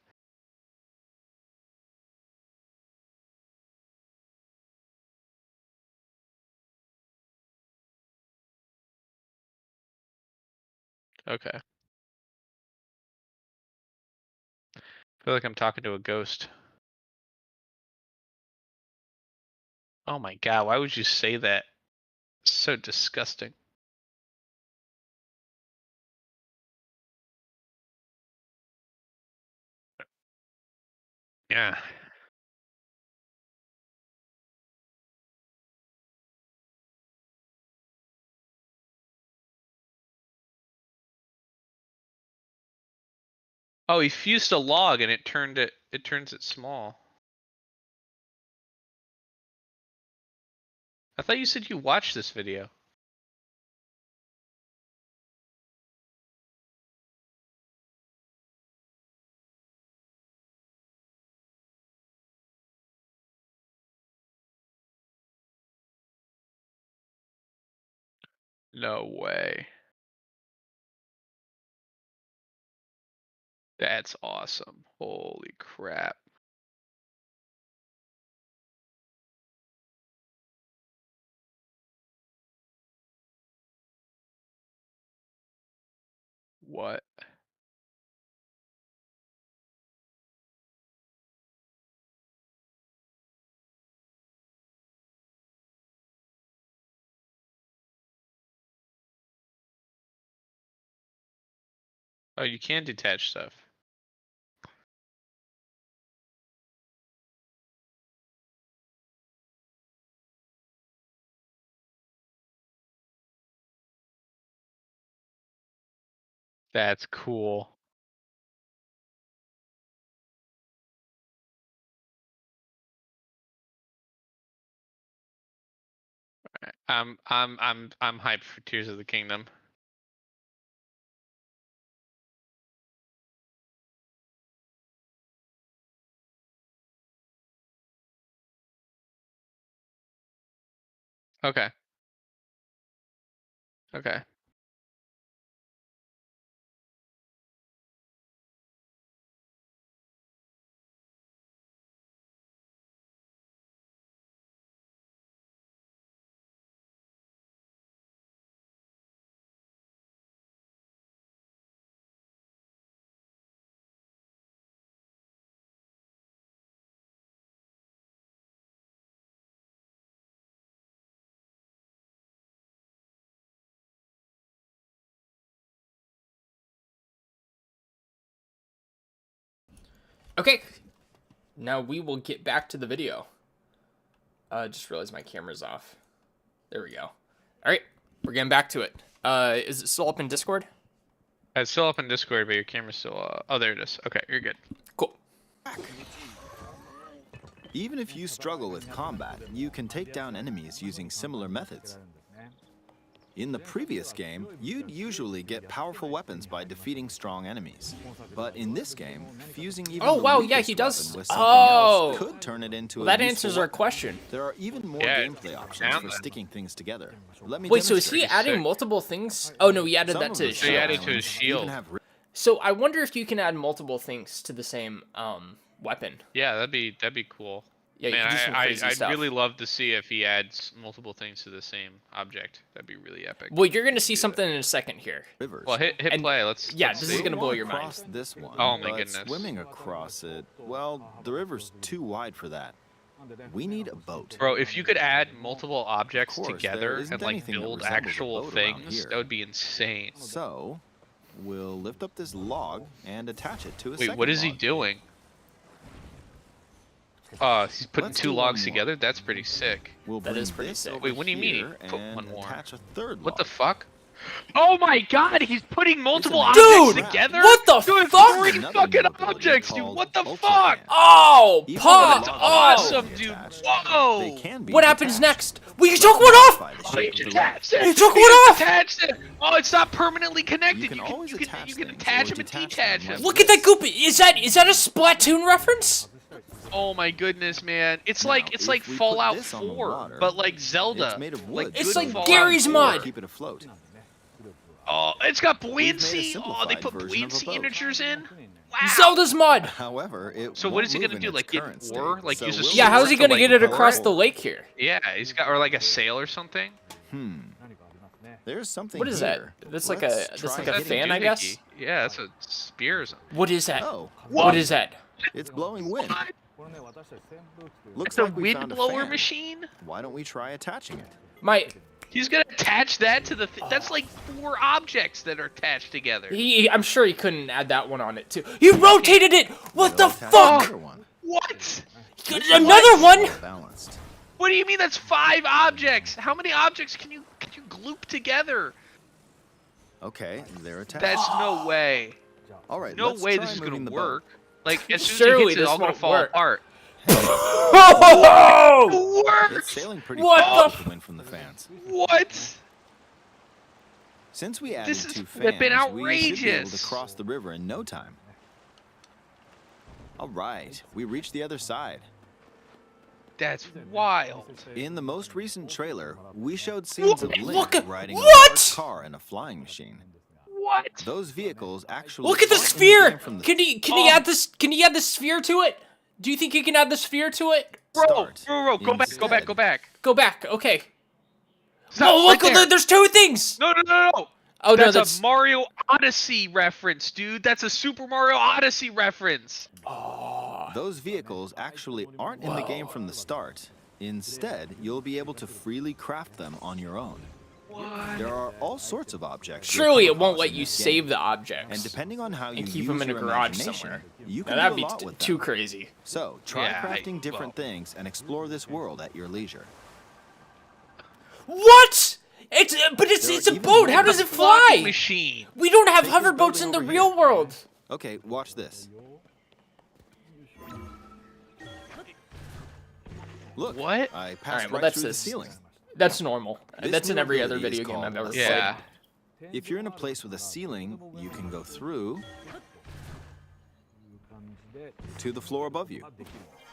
Speaker 1: Okay. I feel like I'm talking to a ghost. Oh my god, why would you say that? So disgusting. Yeah. Oh, he fused a log and it turns it small. I thought you said you watched this video. No way. That's awesome. Holy crap. What? Oh, you can detach stuff. That's cool. I'm hyped for Tears of the Kingdom. Okay. Okay.
Speaker 3: Okay, now we will get back to the video. Just realized my camera's off. There we go. All right, we're getting back to it. Is it still up in Discord?
Speaker 1: It's still up in Discord, but your camera's still. Oh, there it is. Okay, you're good.
Speaker 3: Cool.
Speaker 4: Even if you struggle with combat, you can take down enemies using similar methods. In the previous game, you'd usually get powerful weapons by defeating strong enemies. But in this game, fusing even
Speaker 3: Oh
Speaker 4: the
Speaker 3: wow, yeah,
Speaker 4: weakest
Speaker 3: he does.
Speaker 4: weapon with something
Speaker 3: Oh,
Speaker 4: else could turn it into
Speaker 3: that
Speaker 4: a useful
Speaker 3: answers our
Speaker 4: weapon.
Speaker 3: question.
Speaker 4: There are even more
Speaker 1: Yeah,
Speaker 4: gameplay options
Speaker 1: found
Speaker 4: for
Speaker 1: that.
Speaker 4: sticking things together. Let me
Speaker 3: Wait, so is he
Speaker 4: demonstrate.
Speaker 3: adding
Speaker 1: sick.
Speaker 3: multiple things? Oh no, he added
Speaker 4: Some
Speaker 3: that
Speaker 4: of
Speaker 3: to
Speaker 4: the
Speaker 3: his
Speaker 1: So he
Speaker 3: shield.
Speaker 1: added to his
Speaker 4: islands even
Speaker 1: shield.
Speaker 4: have
Speaker 3: So I wonder if you can add multiple things to the same weapon.
Speaker 1: Yeah, that'd be cool.
Speaker 3: Yeah, you
Speaker 1: Man,
Speaker 3: can do some crazy
Speaker 1: I'd
Speaker 3: stuff.
Speaker 1: really love to see if he adds multiple things to the same object. That'd be really epic.
Speaker 3: Well, you're gonna see something in a second here.
Speaker 4: rivers.
Speaker 1: Well, hit
Speaker 3: And-
Speaker 1: play. Let's.
Speaker 3: yeah,
Speaker 1: let's
Speaker 3: this
Speaker 1: see.
Speaker 3: is gonna blow
Speaker 4: Wanna
Speaker 3: your mind.
Speaker 4: cross this one,
Speaker 1: Oh my
Speaker 4: but
Speaker 1: goodness.
Speaker 4: Swimming across it, well, the river's too wide for that. We need a boat.
Speaker 1: Bro, if you could add multiple objects
Speaker 4: Of course, there
Speaker 1: together
Speaker 4: isn't
Speaker 1: and like
Speaker 4: anything that
Speaker 1: build
Speaker 4: resembles a
Speaker 1: actual
Speaker 4: boat around
Speaker 1: things,
Speaker 4: here.
Speaker 1: that would be insane.
Speaker 4: So, we'll lift up this log and attach it to a
Speaker 1: Wait,
Speaker 4: second
Speaker 1: what is he
Speaker 4: log.
Speaker 1: doing? He's putting
Speaker 4: Let's
Speaker 1: two
Speaker 4: do one
Speaker 1: logs
Speaker 4: more.
Speaker 1: together? That's pretty sick.
Speaker 4: We'll
Speaker 3: That
Speaker 4: bring
Speaker 3: is pretty
Speaker 4: this
Speaker 3: sick.
Speaker 4: over
Speaker 1: Wait, what do you mean he
Speaker 4: here
Speaker 1: put
Speaker 4: and
Speaker 1: one more?
Speaker 4: attach a third
Speaker 1: What the
Speaker 4: log.
Speaker 1: fuck? Oh my god, he's putting multiple
Speaker 4: amazing.
Speaker 1: objects
Speaker 3: Dude,
Speaker 1: together?
Speaker 3: what the
Speaker 1: Dude,
Speaker 3: fuck?
Speaker 1: three
Speaker 4: Another
Speaker 1: fucking
Speaker 4: new ability
Speaker 1: objects, dude.
Speaker 4: called
Speaker 1: What the
Speaker 4: Ultra
Speaker 1: fuck?
Speaker 4: Hand.
Speaker 3: Oh,
Speaker 4: Even
Speaker 3: pop!
Speaker 4: though
Speaker 1: That's
Speaker 4: the logs
Speaker 3: Oh,
Speaker 1: awesome,
Speaker 4: can be
Speaker 1: dude.
Speaker 4: attached,
Speaker 1: Whoa!
Speaker 4: They can be
Speaker 3: what happens
Speaker 4: detached.
Speaker 3: next? We took one off.
Speaker 4: Modify the
Speaker 1: Oh,
Speaker 4: shape
Speaker 1: you
Speaker 4: of the leg.
Speaker 1: detached it.
Speaker 3: You took
Speaker 1: You
Speaker 3: one off.
Speaker 1: detached it. Oh, it's not permanently connected.
Speaker 4: You can always attach
Speaker 1: you can
Speaker 4: things
Speaker 1: attach
Speaker 4: or
Speaker 1: them and
Speaker 4: detach
Speaker 1: detach
Speaker 4: them
Speaker 1: them.
Speaker 3: Look at that goop. Is that a Splatoon reference?
Speaker 1: Oh my goodness, man! It's
Speaker 4: Now,
Speaker 1: like
Speaker 4: if
Speaker 1: like
Speaker 4: we put
Speaker 1: Fallout
Speaker 4: this on the
Speaker 1: 4,
Speaker 4: water,
Speaker 1: but like Zelda.
Speaker 4: It's made of wood.
Speaker 3: It's
Speaker 1: good
Speaker 3: like
Speaker 1: Fallout
Speaker 3: Gary's
Speaker 1: 4.
Speaker 3: mod.
Speaker 4: Keep it afloat.
Speaker 1: Oh, it's got
Speaker 4: made a
Speaker 1: buoyancy. Oh, they
Speaker 4: simplified
Speaker 1: put
Speaker 4: version of a
Speaker 1: buoyancy
Speaker 4: boat.
Speaker 1: integers in. Wow.
Speaker 3: Zelda's mod.
Speaker 4: However, it
Speaker 1: So what
Speaker 4: won't
Speaker 1: is he
Speaker 4: move
Speaker 1: gonna
Speaker 4: in
Speaker 1: do,
Speaker 4: its
Speaker 1: like, get
Speaker 4: current
Speaker 1: ore?
Speaker 4: state,
Speaker 1: Like,
Speaker 4: so
Speaker 1: use a
Speaker 4: we'll
Speaker 3: Yeah, how's he
Speaker 1: to,
Speaker 3: gonna
Speaker 1: like,
Speaker 3: get it
Speaker 1: pour
Speaker 3: across
Speaker 1: it?
Speaker 3: the lake here?
Speaker 1: Yeah, he's got or like a sail or something.
Speaker 4: There's something
Speaker 3: What is that?
Speaker 4: here.
Speaker 3: That's like
Speaker 4: Let's
Speaker 3: a
Speaker 4: try
Speaker 3: like a
Speaker 4: hitting
Speaker 3: fan,
Speaker 4: it.
Speaker 3: I guess.
Speaker 1: Yeah, that's what spears.
Speaker 3: What is that?
Speaker 4: Oh,
Speaker 3: What is that?
Speaker 4: it's blowing wind. Looks
Speaker 1: It's a
Speaker 4: like we
Speaker 1: wind
Speaker 4: found a
Speaker 1: blower
Speaker 4: fan.
Speaker 1: machine.
Speaker 4: Why don't we try attaching it?
Speaker 1: He's gonna attach that to the. That's like 4 objects that are attached together.
Speaker 3: I'm sure he couldn't add that one on it too. He rotated it. What the
Speaker 4: We'll attach
Speaker 3: fuck?
Speaker 4: another one.
Speaker 1: What?
Speaker 3: Another one?
Speaker 4: Well balanced.
Speaker 1: What do you mean? That's 5 objects. How many objects can you gloop together?
Speaker 4: Okay, they're attached.
Speaker 1: That's no way.
Speaker 4: All right,
Speaker 1: No
Speaker 4: let's
Speaker 1: way
Speaker 4: try
Speaker 1: this is
Speaker 4: moving
Speaker 1: gonna
Speaker 4: the
Speaker 1: work.
Speaker 4: boat.
Speaker 1: Like as soon as
Speaker 3: Surely
Speaker 1: he hits it,
Speaker 3: this
Speaker 1: it's all gonna
Speaker 3: won't
Speaker 1: fall
Speaker 3: work.
Speaker 1: apart.
Speaker 3: Oh!
Speaker 1: Works.
Speaker 4: It's sailing pretty
Speaker 3: What
Speaker 4: fast
Speaker 3: the
Speaker 4: with the wind from the fans.
Speaker 1: What?
Speaker 4: Since we added
Speaker 1: This is
Speaker 4: 2
Speaker 1: flipping
Speaker 4: fans, we should be able to
Speaker 1: outrageous.
Speaker 4: cross the river in no time. All right, we reached the other side.
Speaker 1: That's wild.
Speaker 4: In the most recent trailer, we showed scenes of
Speaker 3: Look
Speaker 4: Link
Speaker 3: at-
Speaker 4: riding
Speaker 3: what?
Speaker 4: a large car and a flying machine.
Speaker 1: What?
Speaker 4: Those vehicles actually
Speaker 3: Look at the
Speaker 4: aren't in
Speaker 3: sphere.
Speaker 4: game from the
Speaker 3: Can he add this? Can he add the sphere to it? Do you think he can add the sphere to it?
Speaker 4: start.
Speaker 1: Bro, go back, go back,
Speaker 4: Instead,
Speaker 1: go back.
Speaker 3: Go back. Okay.
Speaker 1: Stop,
Speaker 3: Oh, look!
Speaker 1: right there.
Speaker 3: There's 2 things.
Speaker 1: No.
Speaker 3: Oh no,
Speaker 1: That's a Mario Odyssey reference, dude. That's a Super Mario Odyssey reference.
Speaker 4: Those vehicles actually aren't in the game from the start. Instead, you'll be able to freely craft them on your own.
Speaker 1: What?
Speaker 4: There are all sorts of objects.
Speaker 3: Surely
Speaker 4: you'll
Speaker 3: it
Speaker 4: come
Speaker 3: won't
Speaker 4: across
Speaker 3: let
Speaker 4: in
Speaker 3: you
Speaker 4: this
Speaker 3: save
Speaker 4: game.
Speaker 3: the objects
Speaker 4: And depending on how you
Speaker 3: and keep
Speaker 4: use
Speaker 3: them in a
Speaker 4: your
Speaker 3: garage
Speaker 4: imagination,
Speaker 3: somewhere.
Speaker 4: you
Speaker 3: Now
Speaker 4: can
Speaker 3: that'd
Speaker 4: do
Speaker 3: be
Speaker 4: a lot with
Speaker 3: too
Speaker 4: them.
Speaker 3: crazy.
Speaker 4: So try
Speaker 1: Yeah,
Speaker 4: crafting different things and explore this world at your leisure.
Speaker 3: What? It's
Speaker 4: There
Speaker 3: it's
Speaker 4: are
Speaker 3: a
Speaker 4: even
Speaker 3: boat.
Speaker 4: more
Speaker 3: How does it
Speaker 1: Floppy
Speaker 3: fly?
Speaker 1: machine.
Speaker 3: We don't have
Speaker 4: Take this
Speaker 3: hoverboats in
Speaker 4: building
Speaker 3: the
Speaker 4: over
Speaker 3: real
Speaker 4: here.
Speaker 3: world.
Speaker 4: Okay, watch this. Look,
Speaker 1: What?
Speaker 4: I passed
Speaker 3: Alright, well
Speaker 4: right
Speaker 3: that's
Speaker 4: through the
Speaker 3: this.
Speaker 4: ceiling.
Speaker 3: That's normal.
Speaker 4: This
Speaker 3: That's in
Speaker 4: new
Speaker 3: every other
Speaker 4: ability is
Speaker 3: video game I've
Speaker 4: called
Speaker 3: ever
Speaker 1: Yeah.
Speaker 3: played.
Speaker 4: If you're in a place with a ceiling, you can go through to the floor above you.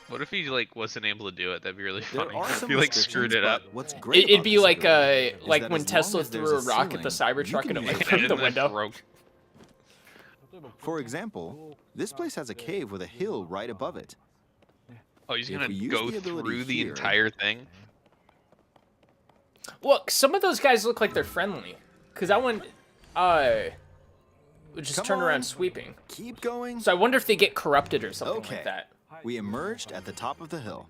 Speaker 1: What if he like wasn't able to do it? That'd be really
Speaker 4: There
Speaker 1: funny.
Speaker 4: are
Speaker 1: If
Speaker 4: some
Speaker 1: he like
Speaker 4: restrictions,
Speaker 1: screwed it up.
Speaker 4: but what's great
Speaker 3: It'd
Speaker 4: about
Speaker 3: be
Speaker 4: this
Speaker 3: like
Speaker 4: ability is
Speaker 3: like
Speaker 4: that
Speaker 3: when
Speaker 4: as
Speaker 3: Tesla
Speaker 4: long as
Speaker 3: threw
Speaker 4: there's
Speaker 3: a rock at the
Speaker 4: ceiling,
Speaker 3: Cybertruck
Speaker 4: you
Speaker 3: and it
Speaker 4: can
Speaker 3: went
Speaker 4: use
Speaker 3: through
Speaker 1: And
Speaker 3: the
Speaker 1: then
Speaker 3: window.
Speaker 1: broke.
Speaker 4: For example, this place has a cave with a hill right above it.
Speaker 1: Oh, he's
Speaker 4: If
Speaker 1: gonna
Speaker 4: we use
Speaker 1: go
Speaker 4: the ability
Speaker 1: through the
Speaker 4: here-
Speaker 1: entire thing.
Speaker 3: Look, some of those guys look like they're friendly. Cause that one, would just
Speaker 4: Come
Speaker 3: turn around
Speaker 4: on.
Speaker 3: sweeping.
Speaker 4: Keep going.
Speaker 3: So I wonder if they get corrupted or something
Speaker 4: Okay.
Speaker 3: like that.
Speaker 4: We emerged at the top of the hill.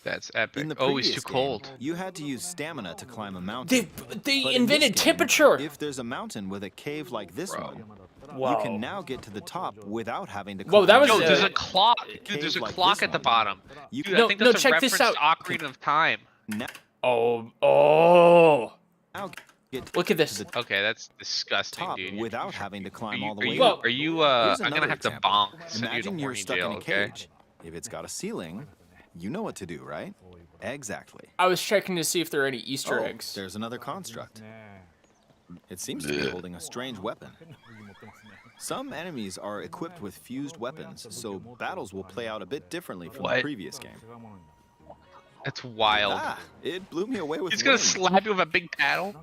Speaker 1: That's epic.
Speaker 4: In the
Speaker 1: Oh, he's
Speaker 4: previous
Speaker 1: too
Speaker 4: game,
Speaker 1: cold.
Speaker 4: You had to use stamina to climb a mountain.
Speaker 3: They
Speaker 4: But in this
Speaker 3: invented
Speaker 4: game,
Speaker 3: temperature.
Speaker 4: If there's a mountain with a cave like this
Speaker 1: Bro.
Speaker 4: one,
Speaker 3: Wow.
Speaker 4: you can now get to the top without having to.
Speaker 3: Whoa, that
Speaker 4: climb
Speaker 3: was
Speaker 1: Yo,
Speaker 4: a
Speaker 3: a-
Speaker 1: there's a
Speaker 4: mountain.
Speaker 1: clock. Dude,
Speaker 4: cave
Speaker 1: there's a
Speaker 4: like
Speaker 1: clock
Speaker 4: this
Speaker 1: at the
Speaker 4: one.
Speaker 1: bottom.
Speaker 4: You
Speaker 1: Dude,
Speaker 4: can
Speaker 1: I think
Speaker 3: no,
Speaker 1: that's
Speaker 3: check
Speaker 1: a
Speaker 3: this
Speaker 1: reference to
Speaker 3: out.
Speaker 1: Ocarina of Time.
Speaker 3: Oh.
Speaker 4: get to
Speaker 3: Look at this.
Speaker 4: the
Speaker 1: Okay, that's disgusting,
Speaker 4: top
Speaker 1: dude.
Speaker 4: without having to
Speaker 1: Are
Speaker 4: climb
Speaker 1: you,
Speaker 4: all the
Speaker 1: are
Speaker 4: way
Speaker 1: you,
Speaker 4: up.
Speaker 1: are you,
Speaker 4: Here's
Speaker 1: I'm gonna
Speaker 4: another
Speaker 1: have to
Speaker 4: example.
Speaker 1: bonk. Send you to
Speaker 4: Imagine you're
Speaker 1: horny
Speaker 4: stuck
Speaker 1: jail,
Speaker 4: in a
Speaker 1: okay?
Speaker 4: cage. If it's got a ceiling, you know what to do, right? Exactly.
Speaker 3: I was checking to see if there are any Easter
Speaker 4: Oh,
Speaker 3: eggs.
Speaker 4: there's another construct. It seems to be holding a strange weapon. Some enemies are equipped with fused weapons, so battles will play out a bit differently from the
Speaker 1: What?
Speaker 4: previous game.
Speaker 1: That's wild.
Speaker 4: Ah, it blew me away with
Speaker 1: He's gonna
Speaker 4: wind.
Speaker 1: slap you with a big paddle.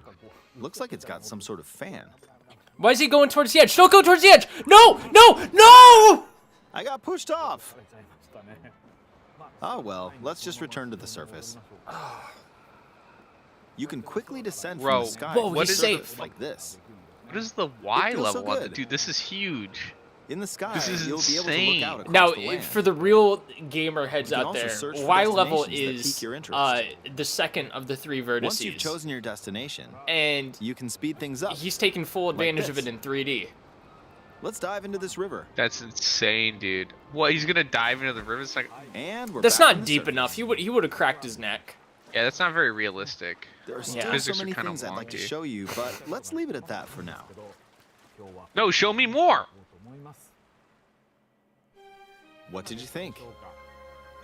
Speaker 4: Looks like it's got some sort of fan.
Speaker 3: Why is he going towards the edge? Don't go towards the edge! No! No! No!
Speaker 4: I got pushed off. Oh well, let's just return to the surface. You can quickly descend
Speaker 1: Bro,
Speaker 4: from the sky.
Speaker 3: whoa,
Speaker 4: from
Speaker 3: he's
Speaker 4: the surface
Speaker 3: safe.
Speaker 4: like this.
Speaker 1: What is the Y
Speaker 4: feels so
Speaker 1: level on the
Speaker 4: good.
Speaker 1: dude? This is huge.
Speaker 4: In the sky,
Speaker 1: This is
Speaker 4: you'll be able to
Speaker 1: insane.
Speaker 4: look out across
Speaker 3: Now,
Speaker 4: the land.
Speaker 3: for the real gamer heads
Speaker 4: You can
Speaker 3: out
Speaker 4: also
Speaker 3: there,
Speaker 4: search for
Speaker 3: Y level
Speaker 4: destinations that
Speaker 3: is
Speaker 4: pique your interest.
Speaker 3: the second of the 3 vertices.
Speaker 4: Once you've chosen your destination,
Speaker 3: and
Speaker 4: you can speed things up.
Speaker 3: he's taking full advantage of
Speaker 4: this.
Speaker 3: it in 3D.
Speaker 4: Let's dive into this river.
Speaker 1: That's insane, dude. What? He's gonna dive into the river? It's like,
Speaker 4: And we're
Speaker 3: That's
Speaker 4: back on
Speaker 3: not
Speaker 4: the
Speaker 3: deep
Speaker 4: surface.
Speaker 3: enough. He would have cracked his neck.
Speaker 1: yeah, that's not very realistic.
Speaker 4: There are
Speaker 3: Yeah.
Speaker 4: still so
Speaker 1: Physics are
Speaker 4: many
Speaker 1: kinda
Speaker 4: things I'd like to
Speaker 1: wonky.
Speaker 4: show you, but let's leave it at that for now.
Speaker 1: No, show me more.
Speaker 4: What did you think?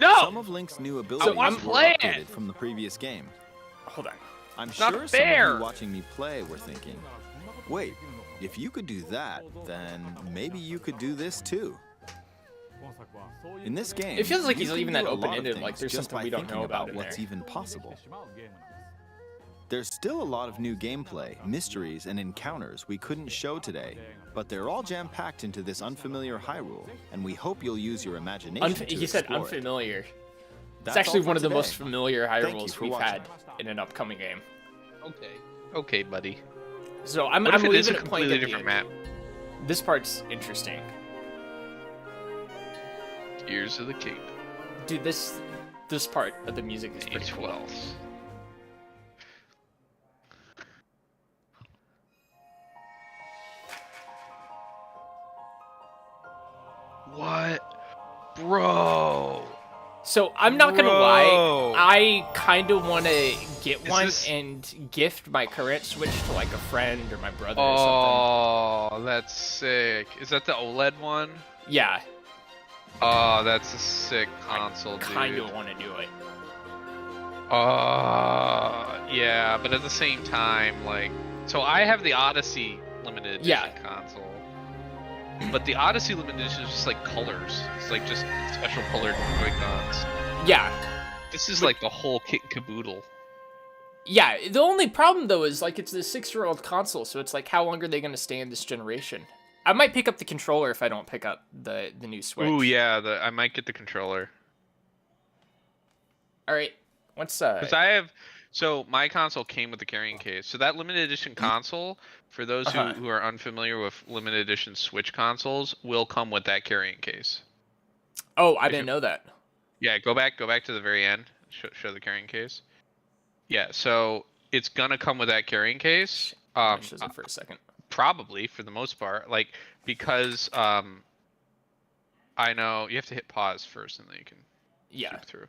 Speaker 1: No.
Speaker 4: Some of Link's new abilities
Speaker 1: wanna
Speaker 4: were
Speaker 1: play it.
Speaker 4: updated from the previous game.
Speaker 3: Hold on.
Speaker 4: I'm
Speaker 1: not
Speaker 4: sure some of
Speaker 1: fair.
Speaker 4: you watching me play were thinking, wait, if you could do that, then maybe you could do this too. In this game,
Speaker 3: It feels like
Speaker 4: you
Speaker 3: he's
Speaker 4: can
Speaker 3: leaving
Speaker 4: do
Speaker 3: that
Speaker 4: a lot of
Speaker 3: open-ended, like
Speaker 4: things
Speaker 3: there's
Speaker 4: just
Speaker 3: something
Speaker 4: by
Speaker 3: we don't
Speaker 4: thinking
Speaker 3: know about in
Speaker 4: what's
Speaker 3: there.
Speaker 4: even possible. There's still a lot of new gameplay, mysteries, and encounters we couldn't show today, but they're all jam-packed into this unfamiliar Hyrule, and we hope you'll use your imagination to
Speaker 3: He said
Speaker 4: explore it.
Speaker 3: unfamiliar.
Speaker 4: That's
Speaker 3: It's actually
Speaker 4: all for
Speaker 3: one of the
Speaker 4: today.
Speaker 3: most familiar
Speaker 4: Thank you
Speaker 3: Hyrules
Speaker 4: for
Speaker 3: we've
Speaker 4: watching.
Speaker 3: had in an upcoming game.
Speaker 1: Okay. Okay, buddy.
Speaker 3: So I'm
Speaker 1: What if it is a
Speaker 3: leaving it playing
Speaker 1: completely
Speaker 3: at the
Speaker 1: different
Speaker 3: end.
Speaker 1: map?
Speaker 3: This part's interesting.
Speaker 1: Tears of the Kingdom.
Speaker 3: Dude, this part of the music is pretty cool.
Speaker 1: A12. What? Bro.
Speaker 3: So I'm not gonna lie,
Speaker 1: Bro.
Speaker 3: I kind of want to get
Speaker 1: Is
Speaker 3: one
Speaker 1: this-
Speaker 3: and gift my current Switch to like a friend or my brother or something.
Speaker 1: Oh, that's sick. Is that the OLED one?
Speaker 3: Yeah,
Speaker 1: Oh, that's a sick console,
Speaker 3: kind
Speaker 1: dude.
Speaker 3: of want to do it.
Speaker 1: Yeah, but at the same time, like, so I have the Odyssey limited edition
Speaker 3: Yeah.
Speaker 1: console, but the Odyssey limited edition is just like colors. It's like just special colored Joy-Cons.
Speaker 3: Yeah,
Speaker 1: This is like the whole kit and caboodle.
Speaker 3: Yeah, the only problem though is like it's a 6-year-old console, so it's like how long are they gonna stay in this generation? I might pick up the controller if I don't pick up the new Switch.
Speaker 1: Ooh, yeah, I might get the controller.
Speaker 3: All right, what's
Speaker 1: Because so my console came with the carrying case. So that limited edition console, for those who are unfamiliar with limited edition Switch consoles, will come with that carrying case.
Speaker 3: Oh, I didn't know that.
Speaker 1: Yeah, go back to the very end. Show the carrying case. Yeah, so it's gonna come with that carrying case.
Speaker 3: Shows it for a second.
Speaker 1: Probably for the most part, like because I know you have to hit pause first, and then you can skip through.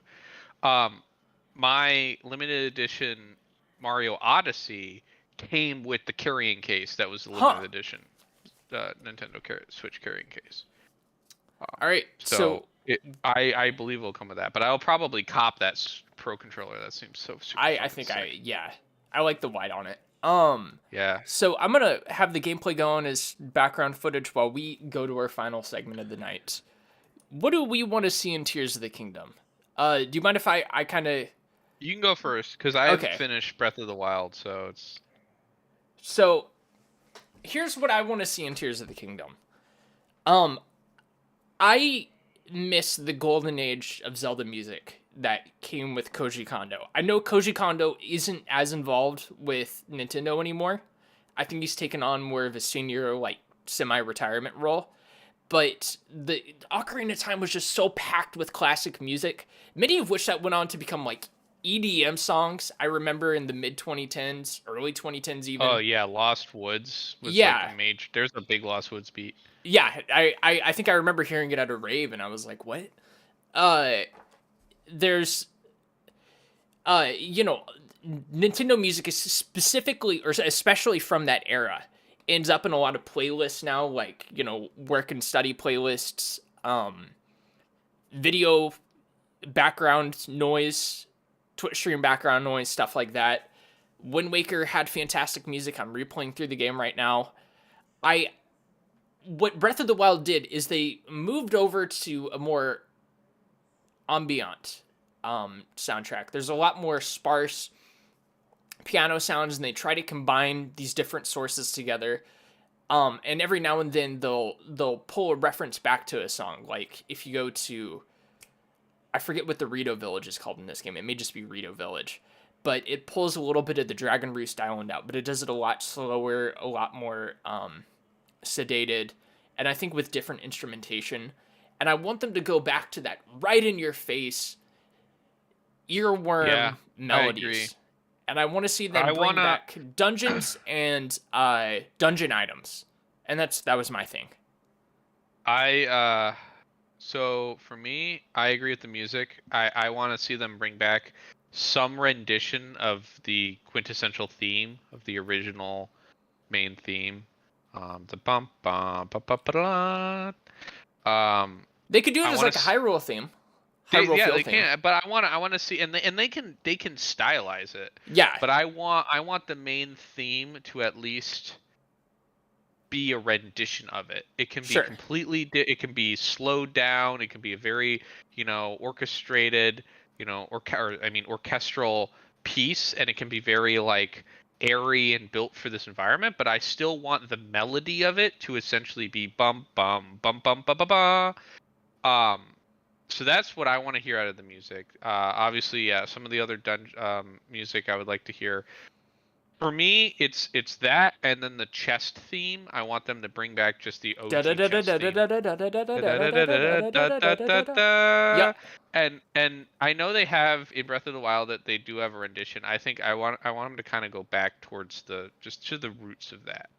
Speaker 1: My limited edition Mario Odyssey came with the carrying case that was the limited edition Nintendo Switch carrying case.
Speaker 3: All right, so
Speaker 1: I believe it'll come with that, but I'll probably cop that Pro controller. That seems so super.
Speaker 3: I think sick. I like the white on it.
Speaker 1: Yeah.
Speaker 3: So I'm gonna have the gameplay going as background footage while we go to our final segment of the night. What do we want to see in Tears of the Kingdom? Do you mind if I kind of...
Speaker 1: You can go first, because I haven't finished Breath of the Wild, so it's...
Speaker 3: So, here's what I want to see in Tears of the Kingdom. I miss the golden age of Zelda music that came with Koji Kondo. I know Koji Kondo isn't as involved with Nintendo anymore. I think he's taken on more of a senior, like, semi-retirement role. But the Ocarina of Time was just so packed with classic music, many of which that went on to become, like, EDM songs. I remember in the mid-2010s, early 2010s even.
Speaker 1: Oh, yeah, Lost Woods was like a major... There's a big Lost Woods beat.
Speaker 3: Yeah, I think I remember hearing it at a rave, and I was like, what? There's... Nintendo music is specifically, or especially from that era, ends up in a lot of playlists now, like, work and study playlists, video background noise, Twitch stream background noise, stuff like that. Wind Waker had fantastic music. I'm replaying through the game right now. What Breath of the Wild did is they moved over to a more ambient soundtrack. There's a lot more sparse piano sounds, and they try to combine these different sources together. And every now and then they'll pull a reference back to a song. Like if you go to, I forget what the Rito Village is called in this game. It may just be Rito Village, but it pulls a little bit of the Dragon Roost Island out, but it does it a lot slower, a lot more sedated, and I think with different instrumentation. And I want them to go back to that right in your face earworm melodies. And I want to see them bring back dungeons and dungeon items. And that was my thing.
Speaker 1: So for me, I agree with the music. I want to see them bring back some rendition of the quintessential theme of the original main theme. The bum bum ba ba ba da.
Speaker 3: They could do it as like a Hyrule theme. They
Speaker 1: can, but I want to see, and they can stylize it.
Speaker 3: Yeah.
Speaker 1: But I want the main theme to at least be a rendition of it. It can be completely. It can be slowed down. It can be a very orchestrated, orchestral piece, and it can be very like airy and built for this environment. But I still want the melody of it to essentially be bum bum bum bum ba ba ba. So that's what I want to hear out of the music. Obviously, some of the other music I would like to hear. For me, it's that, and then the chest theme. I want them to bring back just the OG chest theme. And I know they have in Breath of the Wild that they do have a rendition. I think I want them to kind of go back towards to the roots of that.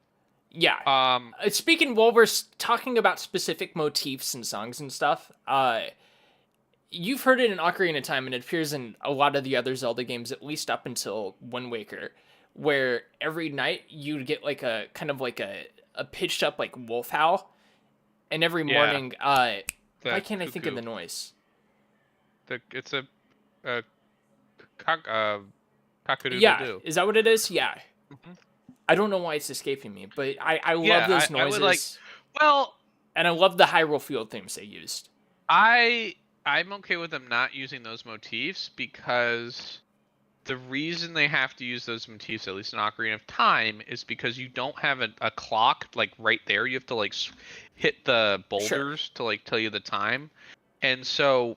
Speaker 3: Yeah. Speaking, while we're talking about specific motifs and songs and stuff, you've heard it in Ocarina of Time, and it appears in a lot of the other Zelda games, at least up until Wind Waker, where every night you'd get like a kind of like a pitched up like wolf howl, and every morning, why can't I think of the noise?
Speaker 1: It's a cock-a-doodle-doo.
Speaker 3: Yeah, is that what it is? Yeah. Mm-hmm. I don't know why it's escaping me, but I love those noises. And I love the Hyrule Field themes they used.
Speaker 1: I'm okay with them not using those motifs because the reason they have to use those motifs, at least in Ocarina of Time, is because you don't have a clock like right there. You have to like hit the boulders to like tell you the time, and so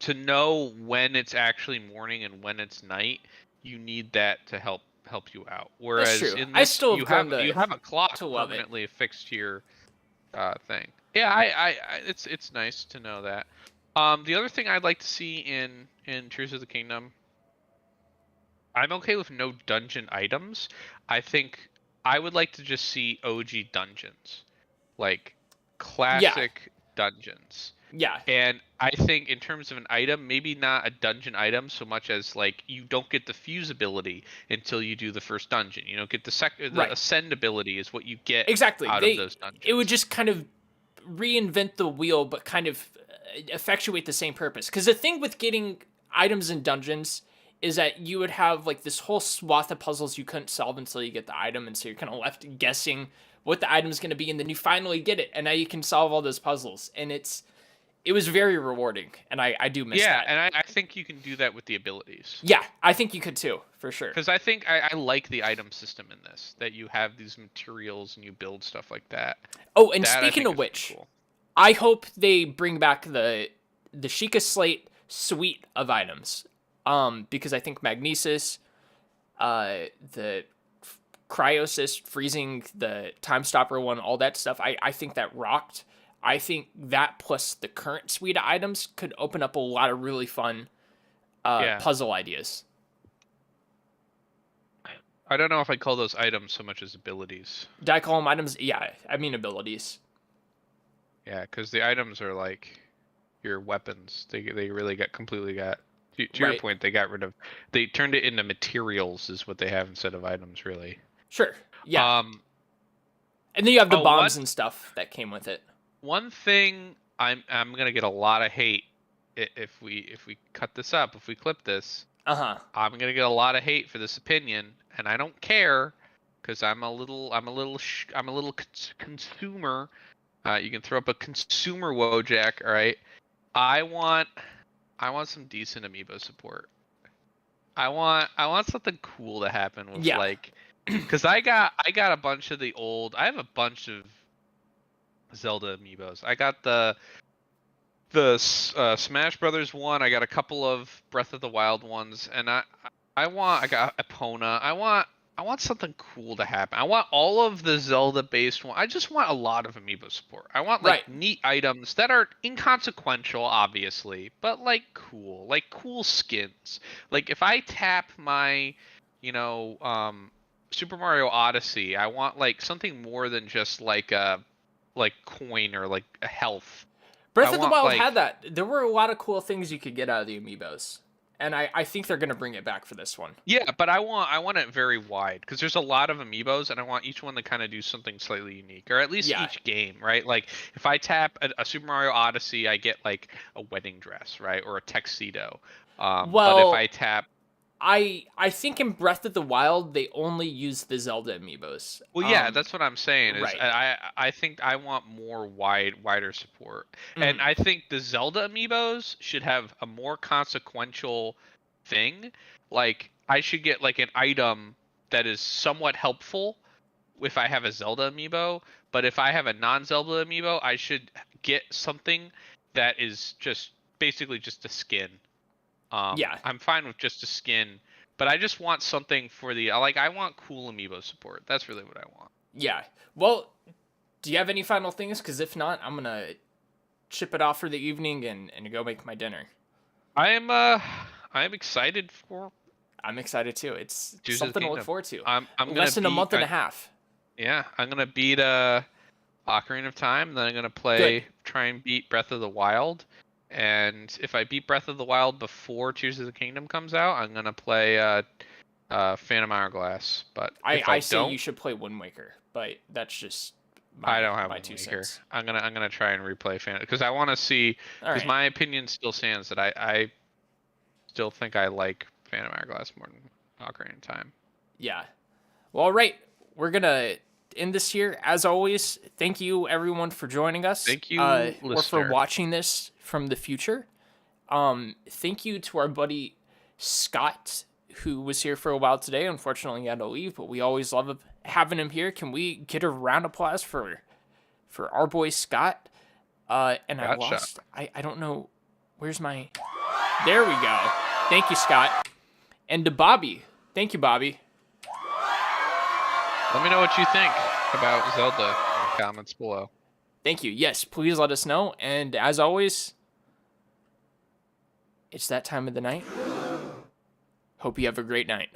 Speaker 1: to know when it's actually morning and when it's night, you need that to help you out. Whereas
Speaker 3: true.
Speaker 1: in
Speaker 3: I
Speaker 1: this,
Speaker 3: still
Speaker 1: you
Speaker 3: have
Speaker 1: have a clock
Speaker 3: to love it.
Speaker 1: permanently affixed to your thing. Yeah, it's nice to know that. The other thing I'd like to see in Tears of the Kingdom, I'm okay with no dungeon items. I think I would like to just see OG dungeons, like classic dungeons.
Speaker 3: Yeah.
Speaker 1: And I think in terms of an item, maybe not a dungeon item so much as like you don't get the fuse ability until you do the first dungeon. You don't get the ascend ability is what you get
Speaker 3: Exactly.
Speaker 1: out of those dungeons.
Speaker 3: It would just kind of reinvent the wheel, but kind of effectuate the same purpose. Because the thing with getting items in dungeons is that you would have like this whole swath of puzzles you couldn't solve until you get the item, and so you're kind of left guessing what the item is going to be, and then you finally get it, and now you can solve all those puzzles, and it was very rewarding, and I do miss that.
Speaker 1: Yeah, and I think you can do that with the abilities.
Speaker 3: Yeah, I think you could too, for sure.
Speaker 1: Because I think I like the item system in this, that you have these materials and you build stuff like that.
Speaker 3: Oh, and
Speaker 1: That,
Speaker 3: speaking of which,
Speaker 1: cool.
Speaker 3: I hope they bring back the Sheikah Slate suite of items. Because I think Magnesis, the Cryosis, freezing the Time Stopper one, all that stuff, I think that rocked. I think that plus the current suite of items could open up a lot of really fun puzzle ideas.
Speaker 1: I don't know if I'd call those items so much as abilities.
Speaker 3: Did I call them items? Yeah, I mean abilities.
Speaker 1: Yeah, because the items are like your weapons. They really completely got... To your point, they turned it into materials is what they have instead of items, really.
Speaker 3: Sure, yeah. And then you have the bombs and stuff that came with it.
Speaker 1: One thing I'm gonna get a lot of hate if we cut this up, if we clip this. I'm gonna get a lot of hate for this opinion, and I don't care because I'm a little consumer. You can throw up a consumer Wojak, all right? I want some decent amiibo support. I want something cool to happen with like, because I got a bunch of I have a bunch of Zelda amiibos. I got the Smash Brothers one. I got a couple of Breath of the Wild ones, and I got Epona. I want something cool to happen. I want all of the Zelda-based one. I just want a lot of amiibo support. I want like neat items that are inconsequential, obviously, but like cool skins. Like if I tap my, Super Mario Odyssey, I want like something more than just like a coin or like a health.
Speaker 3: Breath of the Wild had that. There were a lot of cool things you could get out of the amiibos. And I think they're gonna bring it back for this one. Yeah,
Speaker 1: but I want it very wide because there's a lot of amiibos, and I want each one to kind of do something slightly unique, or at least each game, right? Like if I tap a Super Mario Odyssey, I get like a wedding dress, right, or a tuxedo. But if I tap,
Speaker 3: I think in Breath of the Wild they only use the Zelda amiibos.
Speaker 1: Well, yeah, that's what I'm saying. Is I think I want more wider support, and I think the Zelda amiibos should have a more consequential thing. Like I should get like an item that is somewhat helpful if I have a Zelda amiibo, but if I have a non-Zelda amiibo, I should get something that is just basically just a skin. I'm fine with just a skin, but I just want something for I want cool amiibo support. That's really what I want.
Speaker 3: Yeah. Well, do you have any final things? Because if not, I'm gonna chip it off for the evening and go make my dinner.
Speaker 1: I'm excited for.
Speaker 3: I'm excited too. It's
Speaker 1: Tears
Speaker 3: something to look forward to.
Speaker 1: I'm
Speaker 3: less than a month and a half.
Speaker 1: Yeah, I'm gonna beat Ocarina of Time. Then I'm gonna try and beat Breath of the Wild. And if I beat Breath of the Wild before Tears of the Kingdom comes out, I'm gonna play Phantom Hourglass. But
Speaker 3: I say you should play Wind Waker, but that's just
Speaker 1: I don't have
Speaker 3: my
Speaker 1: Wind
Speaker 3: 2
Speaker 1: Waker.
Speaker 3: cents.
Speaker 1: I'm gonna try and replay Phantom because I want to see. Because my opinion still stands that I still think I like Phantom Hourglass more than Ocarina of Time.
Speaker 3: Yeah. Well, all right, we're gonna end this here. As always, thank you everyone for joining us.
Speaker 1: Thank you,
Speaker 3: or for watching this from the future. Thank you to our buddy Scott, who was here for a while today. Unfortunately, he had to leave, but we always love having him here. Can we get a round of applause for our boy Scott? And I lost. I don't know. Where's my... There we go. Thank you, Scott. And to Bobby. Thank you, Bobby.
Speaker 1: Let me know what you think about Zelda in the comments below.
Speaker 3: Thank you. Yes, please let us know. And as always, it's that time of the night. Hope you have a great night.